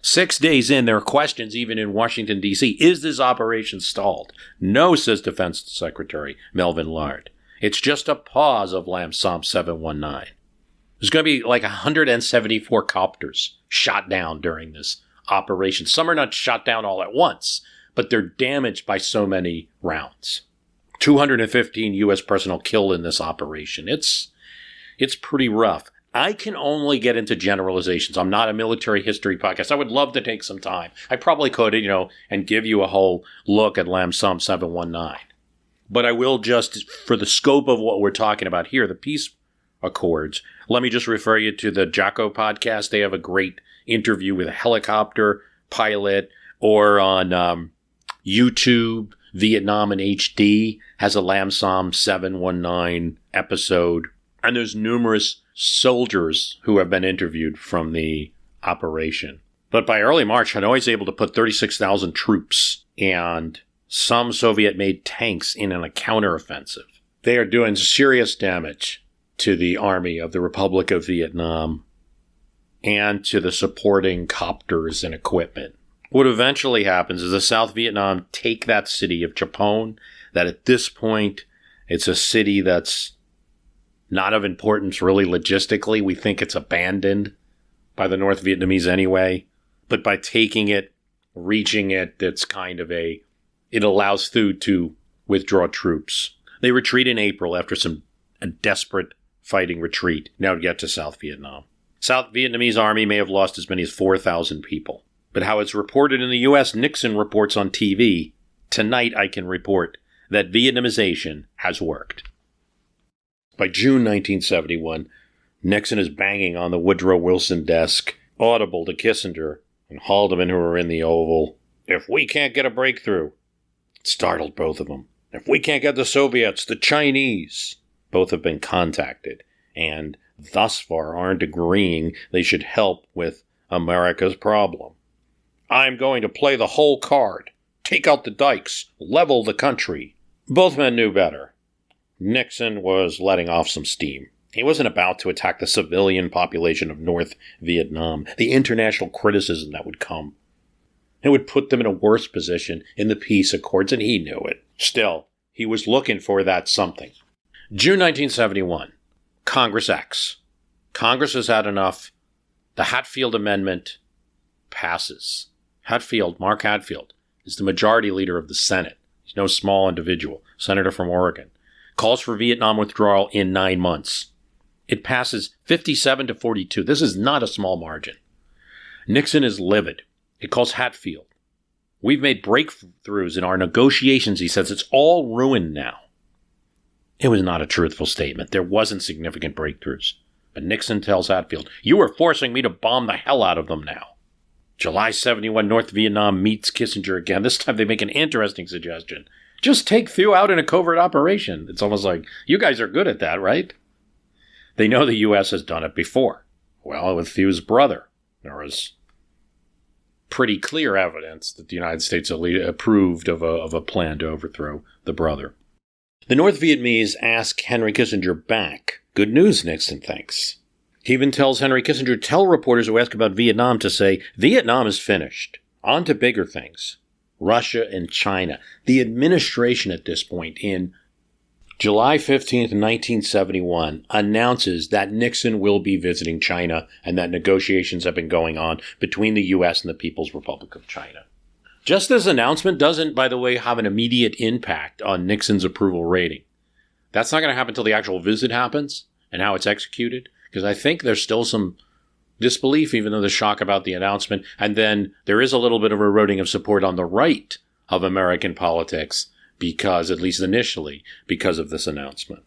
Speaker 3: 6 days in, there are questions even in Washington, D.C. Is this operation stalled? No, says Defense Secretary Melvin Laird. It's just a pause of Lam Sam 719. There's going to be like 174 copters shot down during this operation. Some are not shot down all at once, but they're damaged by so many rounds. 215 U.S. personnel killed in this operation. It's pretty rough. I can only get into generalizations. I'm not a military history podcast. I would love to take some time. I probably could, and give you a whole look at Lam Sam 719. But I will just, for the scope of what we're talking about here, the peace accords, let me just refer you to the Jocko podcast. They have a great interview with a helicopter pilot, or on YouTube, Vietnam in HD has a Lam Sam 719 episode. And there's numerous soldiers who have been interviewed from the operation. But by early March, Hanoi is able to put 36,000 troops and some Soviet-made tanks in a counteroffensive. They are doing serious damage to the Army of the Republic of Vietnam and to the supporting copters and equipment. What eventually happens is the South Vietnam take that city of Chapon, that at this point, it's a city that's not of importance really logistically. We think it's abandoned by the North Vietnamese anyway. But by taking it, reaching it, it's kind of it allows Thu to withdraw troops. They retreat in April after a desperate fighting retreat. Now to get to South Vietnam. South Vietnamese army may have lost as many as 4,000 people. But how it's reported in the U.S., Nixon reports on TV, tonight I can report that Vietnamization has worked. By June 1971, Nixon is banging on the Woodrow Wilson desk, audible to Kissinger and Haldeman, who are in the Oval. If we can't get a breakthrough, it startled both of them. If we can't get the Soviets, the Chinese. Both have been contacted and thus far aren't agreeing they should help with America's problem. I'm going to play the whole card. Take out the dikes. Level the country. Both men knew better. Nixon was letting off some steam. He wasn't about to attack the civilian population of North Vietnam. The international criticism that would come. It would put them in a worse position in the peace accords, and he knew it. Still, he was looking for that something. June 1971. Congress acts. Congress has had enough. The Hatfield Amendment passes. Mark Hatfield, is the majority leader of the Senate. He's no small individual. Senator from Oregon. Calls for Vietnam withdrawal in 9 months. It passes 57-42. This is not a small margin. Nixon is livid. He calls Hatfield. We've made breakthroughs in our negotiations, he says. It's all ruined now. It was not a truthful statement. There wasn't significant breakthroughs. But Nixon tells Hatfield, you are forcing me to bomb the hell out of them now. July 71, North Vietnam meets Kissinger again. This time they make an interesting suggestion. Just take Thieu out in a covert operation. It's almost like, you guys are good at that, right? They know the U.S. has done it before. Well, with Thieu's brother. There was pretty clear evidence that the United States approved of a plan to overthrow the brother. The North Vietnamese ask Henry Kissinger back. Good news, Nixon thinks. He even tells Henry Kissinger, tell reporters who ask about Vietnam to say, Vietnam is finished. On to bigger things. Russia and China. The administration at this point in July 15th, 1971, announces that Nixon will be visiting China and that negotiations have been going on between the U.S. and the People's Republic of China. Just this announcement doesn't, by the way, have an immediate impact on Nixon's approval rating. That's not going to happen until the actual visit happens and how it's executed, because I think there's still some disbelief, even though there's shock about the announcement. And then there is a little bit of eroding of support on the right of American politics because, at least initially, because of this announcement.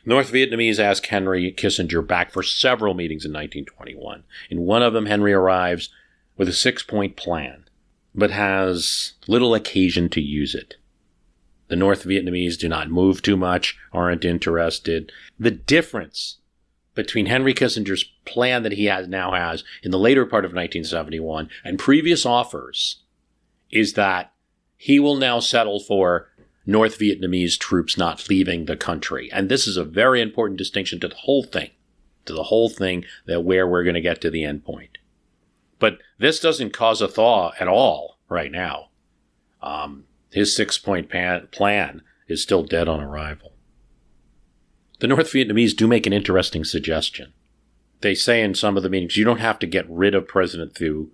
Speaker 3: North Vietnamese ask Henry Kissinger back for several meetings in 1921. In one of them, Henry arrives with a 6-point plan, but has little occasion to use it. The North Vietnamese do not move too much, aren't interested. The difference between Henry Kissinger's plan that he now has in the later part of 1971 and previous offers is that he will now settle for North Vietnamese troops not leaving the country. And this is a very important distinction to the whole thing, that where we're going to get to the end point. But this doesn't cause a thaw at all right now. His 6-point plan is still dead on arrival. The North Vietnamese do make an interesting suggestion. They say in some of the meetings, you don't have to get rid of President Thieu,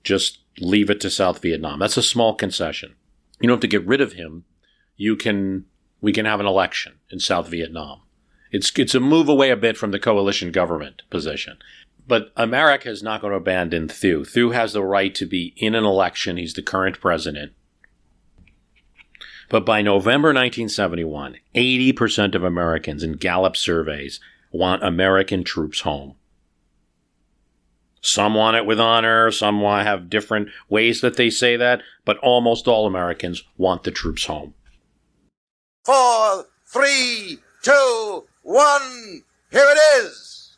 Speaker 3: just leave it to South Vietnam. That's a small concession. You don't have to get rid of him. We can have an election in South Vietnam. It's a move away a bit from the coalition government position. But America is not going to abandon Thieu. Thieu has the right to be in an election. He's the current president. But by November 1971, 80% of Americans in Gallup surveys want American troops home. Some want it with honor, some have different ways that they say that, but almost all Americans want the troops home.
Speaker 6: 4, 3, 2, 1, here it is.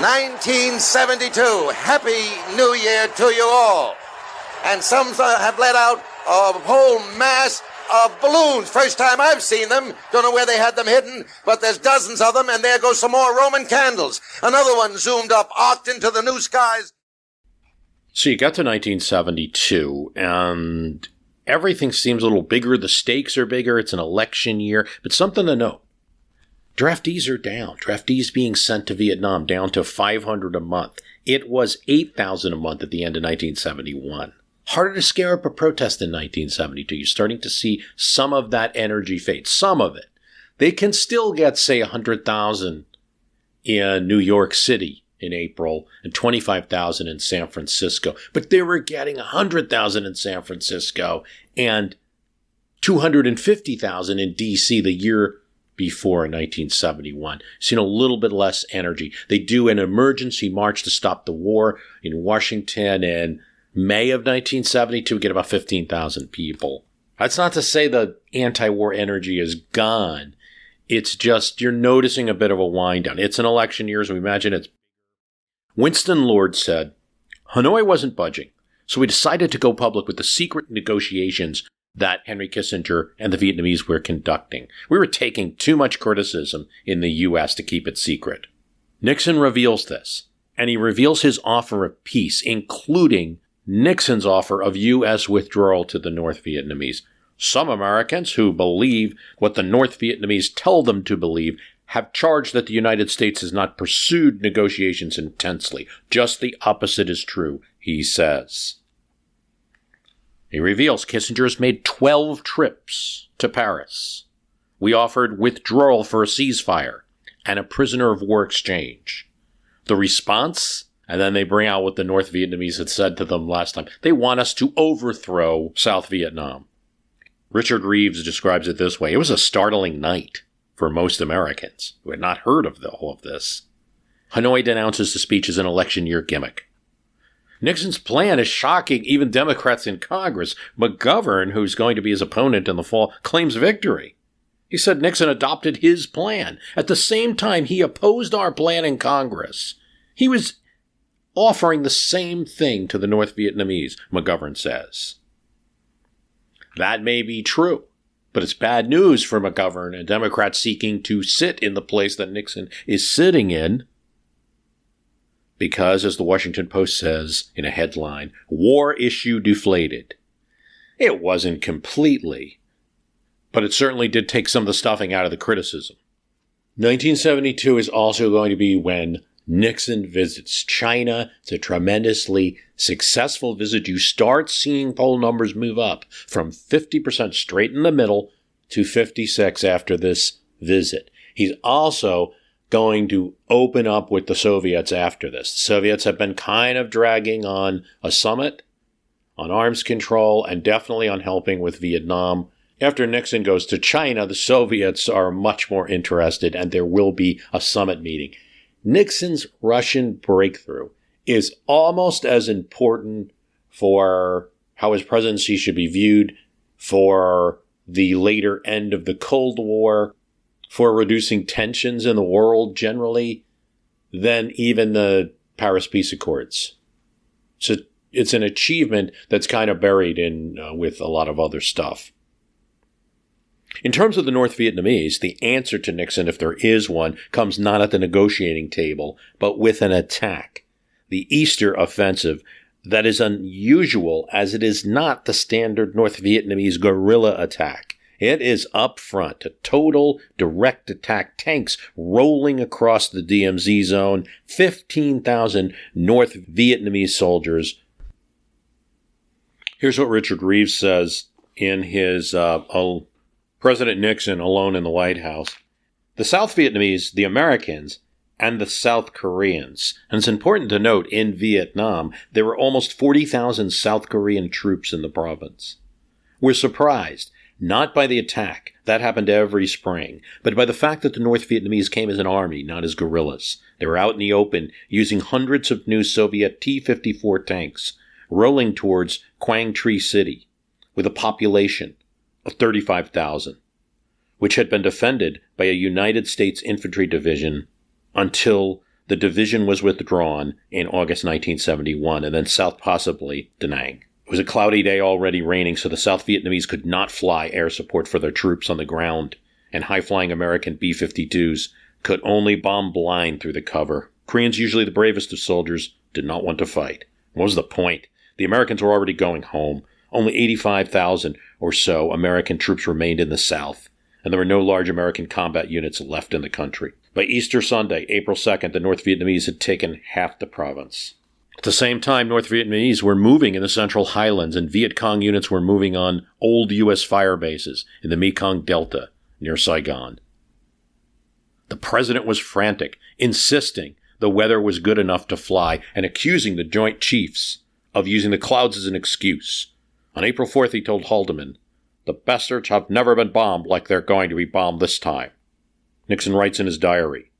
Speaker 6: 1972, Happy New Year to you all. And some have let out a whole mass of balloons. First time I've seen them. Don't know where they had them hidden, but there's dozens of them, and there goes some more Roman candles. Another one zoomed up, arced into the new skies.
Speaker 3: So you got to 1972, and everything seems a little bigger. The stakes are bigger. It's an election year. But something to note. Draftees are down. Draftees being sent to Vietnam down to 500 a month. It was 8,000 a month at the end of 1971. Harder to scare up a protest in 1972. You're starting to see some of that energy fade. Some of it. They can still get, say, 100,000 in New York City in April and 25,000 in San Francisco. But they were getting 100,000 in San Francisco and 250,000 in D.C. the year before in 1971. Seen a little bit less energy. They do an emergency march to stop the war in Washington in May of 1972, get about 15,000 people. That's not to say the anti-war energy is gone. It's just you're noticing a bit of a wind down. It's an election year, so we imagine it's... Winston Lord said, Hanoi wasn't budging, so we decided to go public with the secret negotiations that Henry Kissinger and the Vietnamese were conducting. We were taking too much criticism in the U.S. to keep it secret. Nixon reveals this, and he reveals his offer of peace, including Nixon's offer of U.S. withdrawal to the North Vietnamese. Some Americans who believe what the North Vietnamese tell them to believe have charged that the United States has not pursued negotiations intensely. Just the opposite is true, he says. He reveals Kissinger has made 12 trips to Paris. We offered withdrawal for a ceasefire and a prisoner of war exchange. The response? And then they bring out what the North Vietnamese had said to them last time. They want us to overthrow South Vietnam. Richard Reeves describes it this way. It was a startling night for most Americans who had not heard of all of this. Hanoi denounces the speech as an election year gimmick. Nixon's plan is shocking even Democrats in Congress. McGovern, who's going to be his opponent in the fall, claims victory. He said Nixon adopted his plan. At the same time he opposed our plan in Congress. He was offering the same thing to the North Vietnamese, McGovern says. That may be true, but it's bad news for McGovern and Democrats seeking to sit in the place that Nixon is sitting in. Because, as the Washington Post says in a headline, war issue deflated. It wasn't completely, but it certainly did take some of the stuffing out of the criticism. 1972 is also going to be when Nixon visits China. It's a tremendously successful visit. You start seeing poll numbers move up from 50% straight in the middle to 56% after this visit. He's also going to open up with the Soviets after this. The Soviets have been kind of dragging on a summit, on arms control, and definitely on helping with Vietnam. After Nixon goes to China, the Soviets are much more interested, and there will be a summit meeting. Nixon's Russian breakthrough is almost as important for how his presidency should be viewed, for the later end of the Cold War, for reducing tensions in the world generally, than even the Paris Peace Accords. So it's an achievement that's kind of buried in with a lot of other stuff. In terms of the North Vietnamese, the answer to Nixon, if there is one, comes not at the negotiating table, but with an attack. The Easter offensive that is unusual, as it is not the standard North Vietnamese guerrilla attack. It is up front, a total direct attack, tanks rolling across the DMZ zone, 15,000 North Vietnamese soldiers. Here's what Richard Reeves says in his President Nixon Alone in the White House. The South Vietnamese, the Americans, and the South Koreans. And it's important to note, in Vietnam, there were almost 40,000 South Korean troops in the province. We're surprised, not by the attack, that happened every spring, but by the fact that the North Vietnamese came as an army, not as guerrillas. They were out in the open, using hundreds of new Soviet T-54 tanks, rolling towards Quang Tri City, with a population of 35,000, which had been defended by a United States infantry division until the division was withdrawn in August 1971, and then south possibly Da Nang. It was a cloudy day, already raining, so the South Vietnamese could not fly air support for their troops on the ground, and high-flying American B-52s could only bomb blind through the cover. Koreans, usually the bravest of soldiers, did not want to fight. What was the point? The Americans were already going home. Only 85,000 or so American troops remained in the South, and there were no large American combat units left in the country. By Easter Sunday, April 2nd, the North Vietnamese had taken half the province. At the same time, North Vietnamese were moving in the Central Highlands, and Viet Cong units were moving on old U.S. fire bases in the Mekong Delta near Saigon. The president was frantic. insisting the weather was good enough to fly and accusing the Joint Chiefs of using the clouds as an excuse. On April 4th, he told Haldeman, "The bastards have never been bombed like they're going to be bombed this time." Nixon writes in his diary,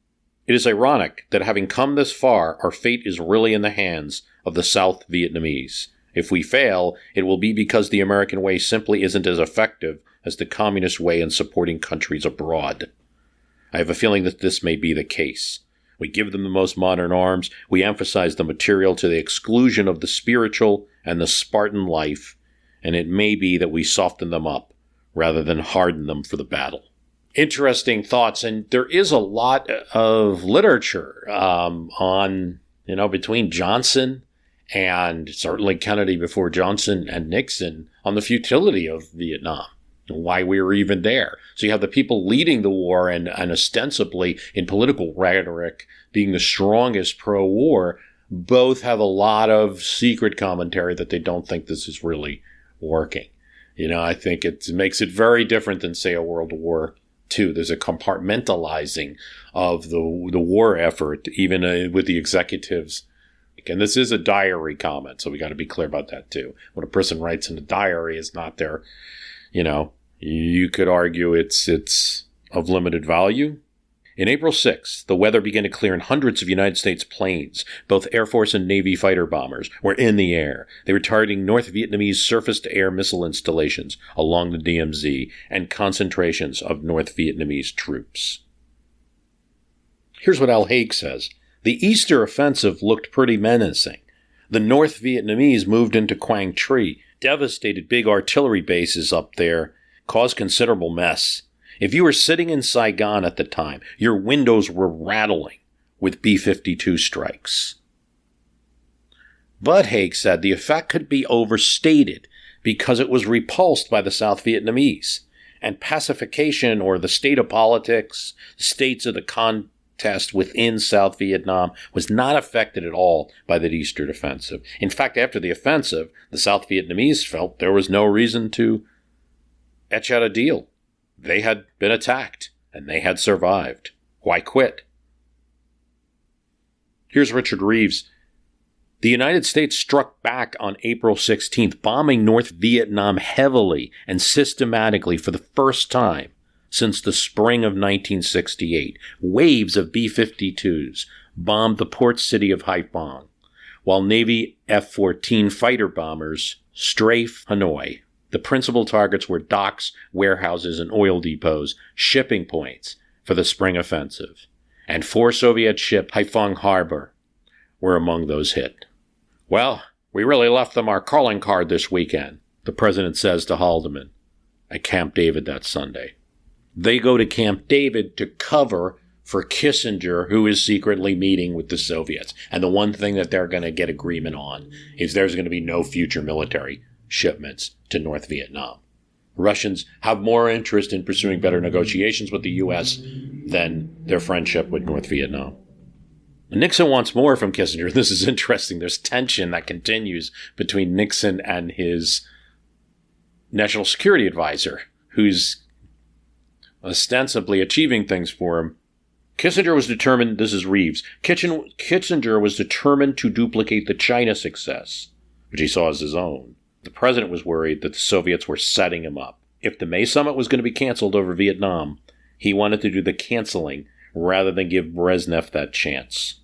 Speaker 3: "It is ironic that having come this far, our fate is really in the hands of the South Vietnamese. If we fail, it will be because the American way simply isn't as effective as the communist way in supporting countries abroad. I have a feeling that this may be the case. We give them the most modern arms, we emphasize the material to the exclusion of the spiritual and the Spartan life, and it may be that we soften them up rather than harden them for the battle." Interesting thoughts, and there is a lot of literature on, between Johnson and certainly Kennedy before Johnson and Nixon on the futility of Vietnam, and why we were even there. So you have the people leading the war and ostensibly in political rhetoric being the strongest pro-war, both have a lot of secret commentary that they don't think this is really working. I think it makes it very different than, say, a World War II. There's a compartmentalizing of the war effort, even with the executives. And this is a diary comment, so we got to be clear about that too. What a person writes in a diary is not their, you could argue it's of limited value. In April 6th, the weather began to clear and hundreds of United States planes, both Air Force and Navy fighter bombers, were in the air. They were targeting North Vietnamese surface-to-air missile installations along the DMZ and concentrations of North Vietnamese troops. Here's what Al Haig says. The Easter offensive looked pretty menacing. The North Vietnamese moved into Quang Tri, devastated big artillery bases up there, caused considerable mess. If you were sitting in Saigon at the time, your windows were rattling with B-52 strikes. But, Haig said, the effect could be overstated because it was repulsed by the South Vietnamese, and pacification or the state of politics, states of the contest within South Vietnam was not affected at all by the Eastern offensive. In fact, after the offensive, the South Vietnamese felt there was no reason to etch out a deal. They had been attacked, and they had survived. Why quit? Here's Richard Reeves. The United States struck back on April 16th, bombing North Vietnam heavily and systematically for the first time since the spring of 1968. Waves of B-52s bombed the port city of Haiphong, while Navy F-14 fighter bombers strafed Hanoi. The principal targets were docks, warehouses, and oil depots, shipping points for the spring offensive. And 4 Soviet ships, Haiphong Harbor, were among those hit. "Well, we really left them our calling card this weekend," the president says to Haldeman at Camp David that Sunday. They go to Camp David to cover for Kissinger, who is secretly meeting with the Soviets. And the one thing that they're going to get agreement on is there's going to be no future military shipments to North Vietnam. Russians have more interest in pursuing better negotiations with the U.S. than their friendship with North Vietnam. Nixon wants more from Kissinger. This is interesting. There's tension that continues between Nixon and his national security advisor, who's ostensibly achieving things for him. Kissinger was determined, this is Reeves, Kissinger was determined to duplicate the China success, which he saw as his own. The president was worried that the Soviets were setting him up. If the May summit was going to be canceled over Vietnam, he wanted to do the canceling rather than give Brezhnev that chance.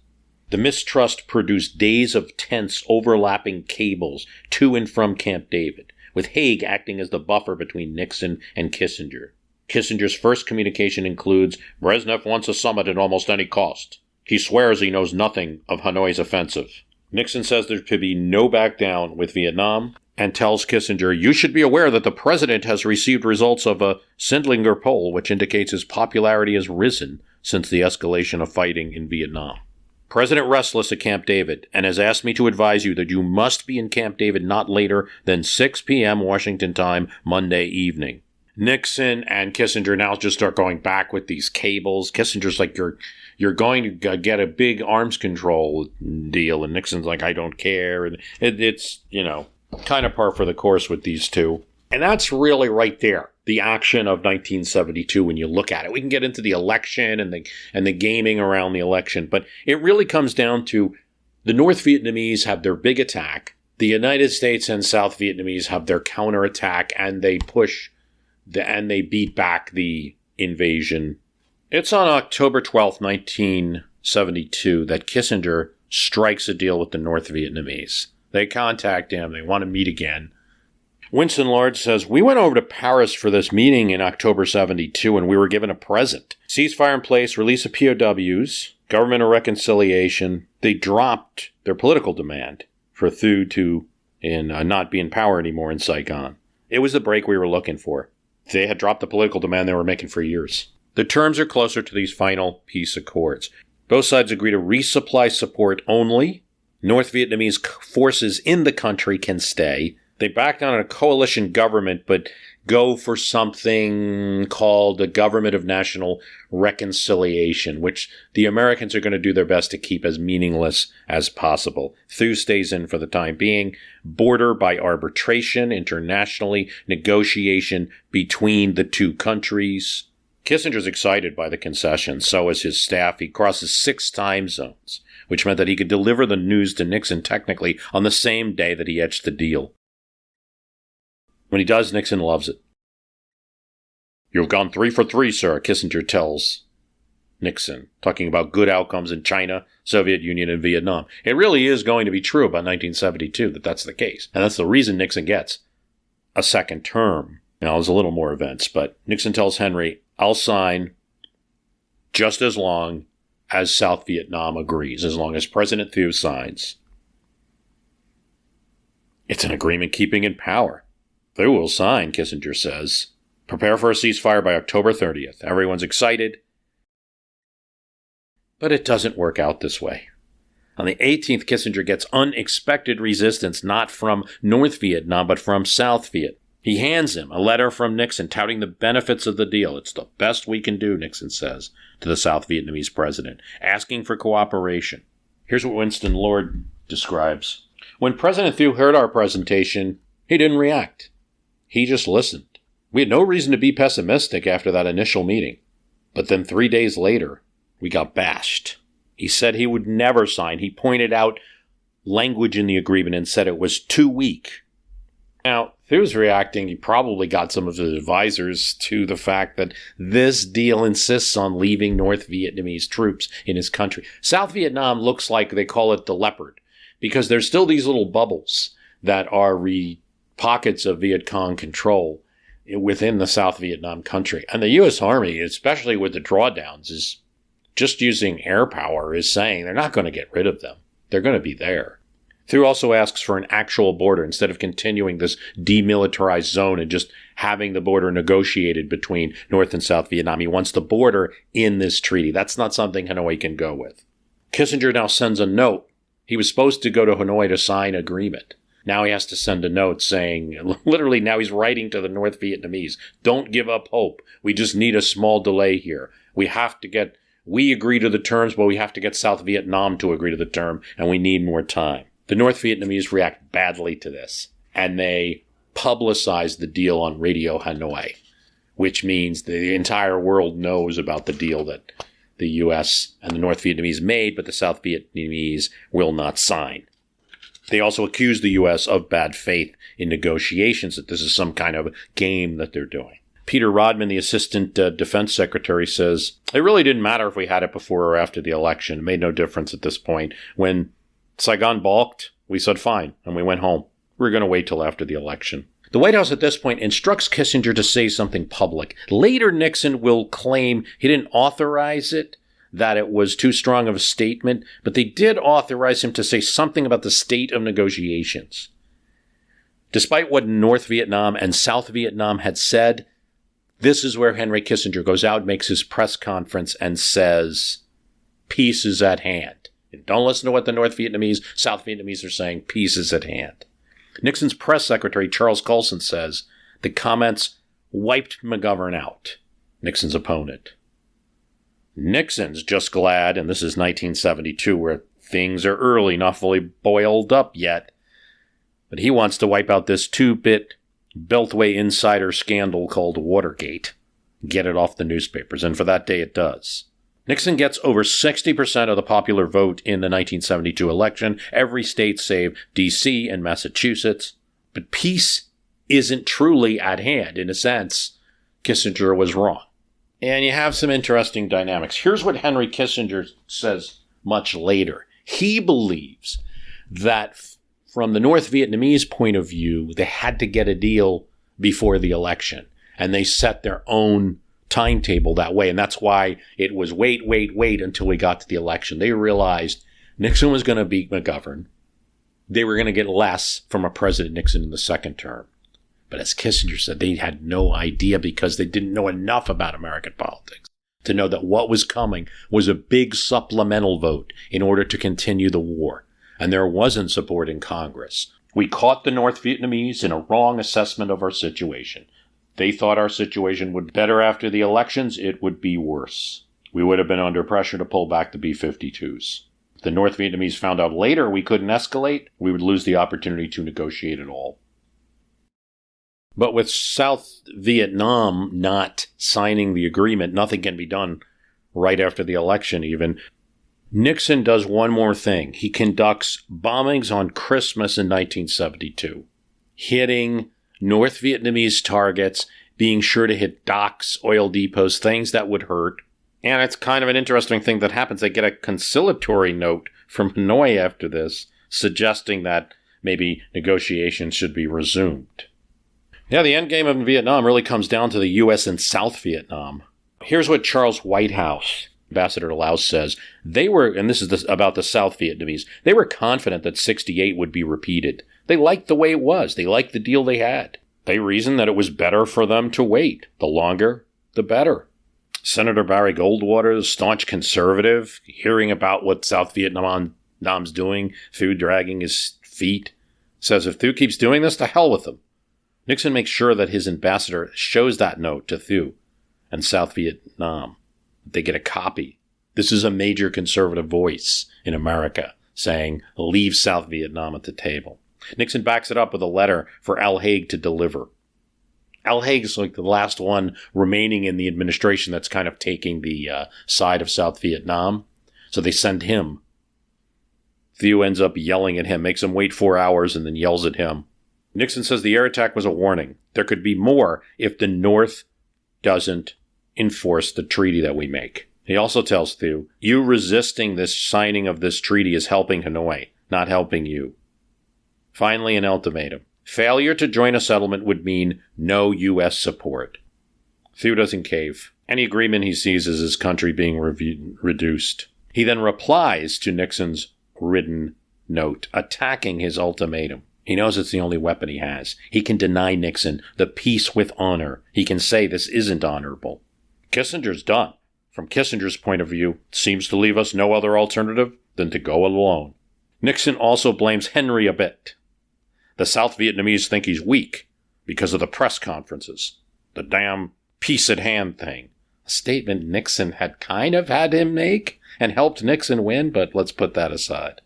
Speaker 3: The mistrust produced days of tense, overlapping cables to and from Camp David, with Haig acting as the buffer between Nixon and Kissinger. Kissinger's first communication includes, "Brezhnev wants a summit at almost any cost. He swears he knows nothing of Hanoi's offensive." Nixon says there could be no back down with Vietnam, and tells Kissinger, "You should be aware that the president has received results of a Sindlinger poll, which indicates his popularity has risen since the escalation of fighting in Vietnam. President restless at Camp David, and has asked me to advise you that you must be in Camp David not later than 6 p.m. Washington time, Monday evening." Nixon and Kissinger now just start going back with these cables. Kissinger's like, you're going to get a big arms control deal, and Nixon's like, I don't care. And it's, kind of par for the course with these two. And that's really right there. the action of 1972 when you look at it. We can get into the election and the gaming around the election, but it really comes down to the North Vietnamese have their big attack. The United States and South Vietnamese have their counterattack, and they they beat back the invasion. It's on October 12th, 1972, that Kissinger strikes a deal with the North Vietnamese. They contact him. They want to meet again. Winston Lord says, "We went over to Paris for this meeting in October 72, and we were given a present. Ceasefire in place, release of POWs, government of reconciliation." They dropped their political demand for Thieu to not be in power anymore in Saigon. It was the break we were looking for. They had dropped the political demand they were making for years. The terms are closer to these final peace accords. Both sides agree to resupply support only. North Vietnamese forces in the country can stay. They back down on a coalition government, but go for something called a Government of National Reconciliation, which the Americans are going to do their best to keep as meaningless as possible. Thieu stays in for the time being. Border by arbitration, internationally, negotiation between the two countries. Kissinger's excited by the concessions. So is his staff. He crosses 6 time zones, which meant that he could deliver the news to Nixon technically on the same day that he etched the deal. When he does, Nixon loves it. "You've gone 3 for 3, sir," Kissinger tells Nixon, talking about good outcomes in China, Soviet Union, and Vietnam. It really is going to be true about 1972 that that's the case. And that's the reason Nixon gets a second term. Now, there's a little more events, but Nixon tells Henry, "I'll sign just as long as South Vietnam agrees, as long as President Thieu signs." It's an agreement keeping in power. Thieu will sign, Kissinger says. Prepare for a ceasefire by October 30th. Everyone's excited. But it doesn't work out this way. On the 18th, Kissinger gets unexpected resistance, not from North Vietnam, but from South Viet. He hands him a letter from Nixon touting the benefits of the deal. "It's the best we can do," Nixon says to the South Vietnamese president, asking for cooperation. Here's what Winston Lord describes. "When President Thieu heard our presentation, he didn't react. He just listened. We had no reason to be pessimistic after that initial meeting. But then 3 days later, we got bashed. He said he would never sign. He pointed out language in the agreement and said it was too weak." Now, Thieu's reacting. He probably got some of his advisors to the fact that this deal insists on leaving North Vietnamese troops in his country. South Vietnam looks like they call it the leopard, because there's still these little bubbles that are pockets of Viet Cong control within the South Vietnam country. And the U.S. Army, especially with the drawdowns, is just using air power, is saying they're not going to get rid of them. They're going to be there. Thieu also asks for an actual border instead of continuing this demilitarized zone and just having the border negotiated between North and South Vietnam. He wants the border in this treaty. That's not something Hanoi can go with. Kissinger now sends a note. He was supposed to go to Hanoi to sign agreement. Now he has to send a note saying, literally now he's writing to the North Vietnamese, "Don't give up hope. We just need a small delay here. We agree to the terms, but we have to get South Vietnam to agree to the term, and we need more time." The North Vietnamese react badly to this, and they publicize the deal on Radio Hanoi, which means the entire world knows about the deal that the U.S. and the North Vietnamese made, but the South Vietnamese will not sign. They also accuse the U.S. of bad faith in negotiations, that this is some kind of game that they're doing. Peter Rodman, the assistant defense secretary, says, "It really didn't matter if we had it before or after the election. It made no difference at this point. When Saigon balked, we said fine, and we went home. We're going to wait till after the election." The White House at this point instructs Kissinger to say something public. Later, Nixon will claim he didn't authorize it, that it was too strong of a statement, but they did authorize him to say something about the state of negotiations. Despite what North Vietnam and South Vietnam had said, this is where Henry Kissinger goes out, makes his press conference, and says, peace is at hand. And don't listen to what the North Vietnamese, South Vietnamese are saying. Peace is at hand. Nixon's press secretary, Charles Colson, says the comments wiped McGovern out, Nixon's opponent. Nixon's just glad, and this is 1972, where things are early, not fully boiled up yet, but he wants to wipe out this 2-bit Beltway insider scandal called Watergate. Get it off the newspapers, and for that day it does. Nixon gets over 60% of the popular vote in the 1972 election, every state save D.C. and Massachusetts. But peace isn't truly at hand. In a sense, Kissinger was wrong. And you have some interesting dynamics. Here's what Henry Kissinger says much later. He believes that from the North Vietnamese point of view, they had to get a deal before the election. And they set their own timetable that way. And that's why it was wait until we got to the election. They realized Nixon was going to be McGovern. They were going to get less from a President Nixon in the second term. But as Kissinger said, they had no idea because they didn't know enough about American politics to know that what was coming was a big supplemental vote in order to continue the war. And there wasn't support in Congress. We caught the North Vietnamese in a wrong assessment of our situation. They thought our situation would be better after the elections. It would be worse. We would have been under pressure to pull back the B-52s. If the North Vietnamese found out later we couldn't escalate, we would lose the opportunity to negotiate at all. But with South Vietnam not signing the agreement, nothing can be done right after the election even. Nixon does one more thing. He conducts bombings on Christmas in 1972, hitting North Vietnamese targets, being sure to hit docks, oil depots, things that would hurt. And it's kind of an interesting thing that happens. They get a conciliatory note from Hanoi after this, suggesting that maybe negotiations should be resumed. Yeah, the endgame of Vietnam really comes down to the U.S. and South Vietnam. Here's what Charles Whitehouse, Ambassador to Laos, says. They were, and this is about the South Vietnamese, they were confident that 68 would be repeated. They liked the way it was. They liked the deal they had. They reasoned that it was better for them to wait. The longer, the better. Senator Barry Goldwater, the staunch conservative, hearing about what South Vietnam's doing, Thieu dragging his feet, says if Thieu keeps doing this, to hell with him. Nixon makes sure that his ambassador shows that note to Thieu and South Vietnam. They get a copy. This is a major conservative voice in America saying, leave South Vietnam at the table. Nixon backs it up with a letter for Al Haig to deliver. Al Haig's like the last one remaining in the administration that's kind of taking the side of South Vietnam. So they send him. Thieu ends up yelling at him, makes him wait 4 hours, and then yells at him. Nixon says the air attack was a warning. There could be more if the North doesn't enforce the treaty that we make. He also tells Thieu, you resisting this signing of this treaty is helping Hanoi, not helping you. Finally, an ultimatum. Failure to join a settlement would mean no U.S. support. Thieu doesn't cave. Any agreement he sees is his country being reduced. He then replies to Nixon's written note, attacking his ultimatum. He knows it's the only weapon he has. He can deny Nixon the peace with honor. He can say this isn't honorable. Kissinger's done. From Kissinger's point of view, it seems to leave us no other alternative than to go alone. Nixon also blames Henry a bit. The South Vietnamese think he's weak because of the press conferences. The damn peace at hand thing. A statement Nixon had kind of had him make and helped Nixon win, but let's put that aside.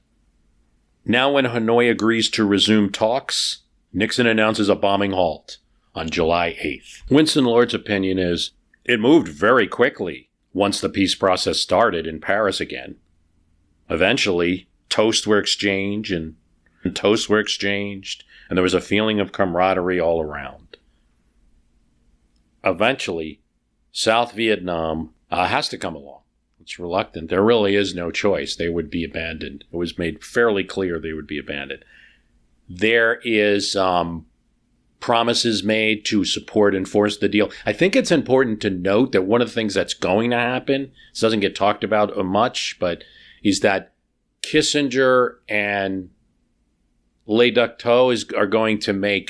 Speaker 3: Now when Hanoi agrees to resume talks, Nixon announces a bombing halt on July 8th. Winston Lord's opinion is, it moved very quickly once the peace process started in Paris again. Eventually, toasts were exchanged, and there was a feeling of camaraderie all around. Eventually, South Vietnam has to come along. It's reluctant. There really is no choice. They would be abandoned. It was made fairly clear they would be abandoned. There is promises made to support and enforce the deal. I think it's important to note that one of the things that's going to happen, this doesn't get talked about much, but is that Kissinger and Le Duc Tho are going to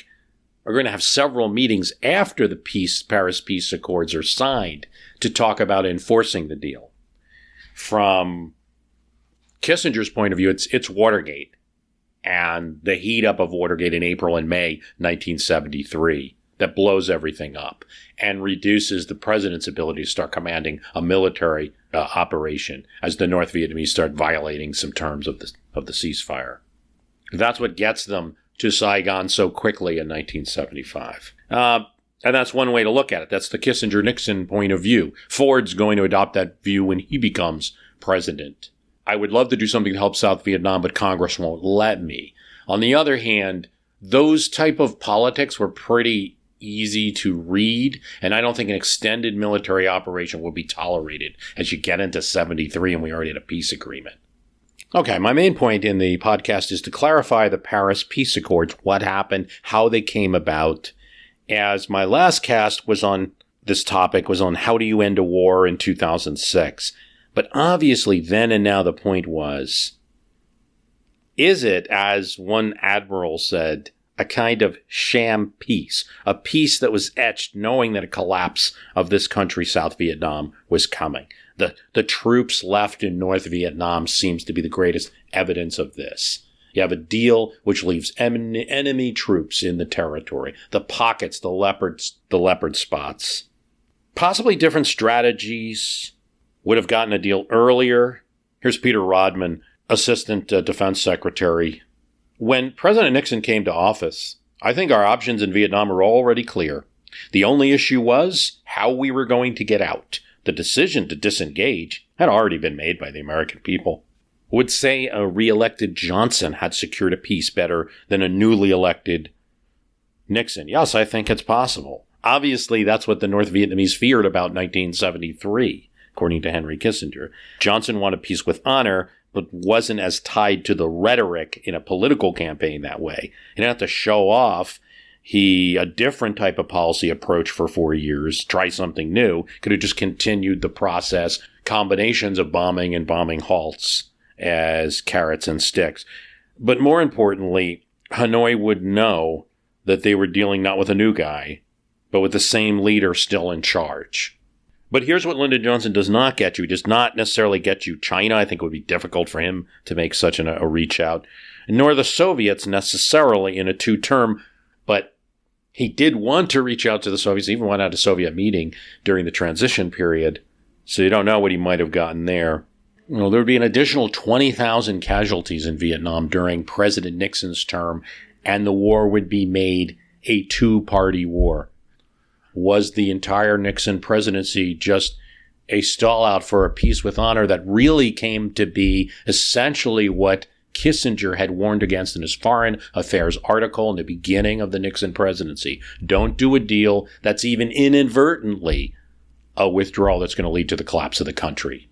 Speaker 3: have several meetings after the Paris Peace Accords are signed to talk about enforcing the deal. From Kissinger's point of view, it's Watergate and the heat up of Watergate in April and May 1973 that blows everything up and reduces the president's ability to start commanding a military operation as the North Vietnamese start violating some terms of the ceasefire. That's what gets them to Saigon so quickly in 1975. And that's one way to look at it. That's the Kissinger-Nixon point of view. Ford's going to adopt that view when he becomes president. I would love to do something to help South Vietnam, but Congress won't let me. On the other hand, those type of politics were pretty easy to read, and I don't think an extended military operation will be tolerated as you get into 73 and we already had a peace agreement. Okay, my main point in the podcast is to clarify the Paris Peace Accords, what happened, how they came about, as my last cast was on this topic, was on how do you end a war in 2006. But obviously then and now the point was, is it, as one admiral said, a kind of sham peace, a peace that was etched knowing that a collapse of this country, South Vietnam, was coming? The troops left in North Vietnam seems to be the greatest evidence of this. You have a deal which leaves enemy troops in the territory, the pockets, the leopard spots. Possibly different strategies would have gotten a deal earlier. Here's Peter Rodman, Assistant Defense Secretary. When President Nixon came to office, I think our options in Vietnam were already clear. The only issue was how we were going to get out. The decision to disengage had already been made by the American people. Would say a re-elected Johnson had secured a peace better than a newly elected Nixon. Yes, I think it's possible. Obviously, that's what the North Vietnamese feared about 1973, according to Henry Kissinger. Johnson wanted peace with honor, but wasn't as tied to the rhetoric in a political campaign that way. He didn't have to show off a different type of policy approach for 4 years, try something new. Could have just continued the process, combinations of bombing and bombing halts as carrots and sticks. But more importantly, Hanoi would know that they were dealing not with a new guy, but with the same leader still in charge. But here's what Lyndon Johnson does not get you. He does not necessarily get you China. I think it would be difficult for him to make such a reach out. Nor the Soviets necessarily in a two-term, but he did want to reach out to the Soviets. He even went out to a Soviet meeting during the transition period. So you don't know what he might have gotten there. You know, there would be an additional 20,000 casualties in Vietnam during President Nixon's term, and the war would be made a two-party war. Was the entire Nixon presidency just a stall out for a peace with honor that really came to be essentially what Kissinger had warned against in his Foreign Affairs article in the beginning of the Nixon presidency? Don't do a deal that's even inadvertently a withdrawal that's going to lead to the collapse of the country.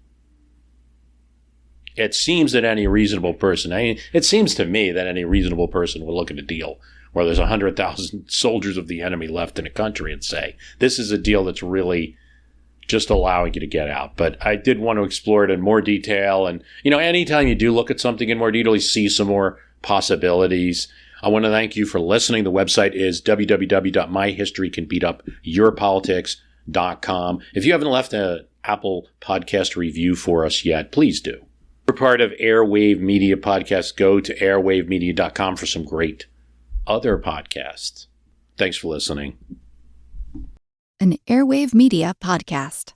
Speaker 3: It seems that any reasonable person, it seems to me that any reasonable person will look at a deal where there's 100,000 soldiers of the enemy left in a country and say, this is a deal that's really just allowing you to get out. But I did want to explore it in more detail. And, anytime you do look at something in more detail, you see some more possibilities. I want to thank you for listening. The website is www.myhistorycanbeatupyourpolitics.com. If you haven't left an Apple podcast review for us yet, please do. We're part of Airwave Media Podcasts. Go to airwavemedia.com for some great other podcasts. Thanks for listening.
Speaker 1: An Airwave Media Podcast.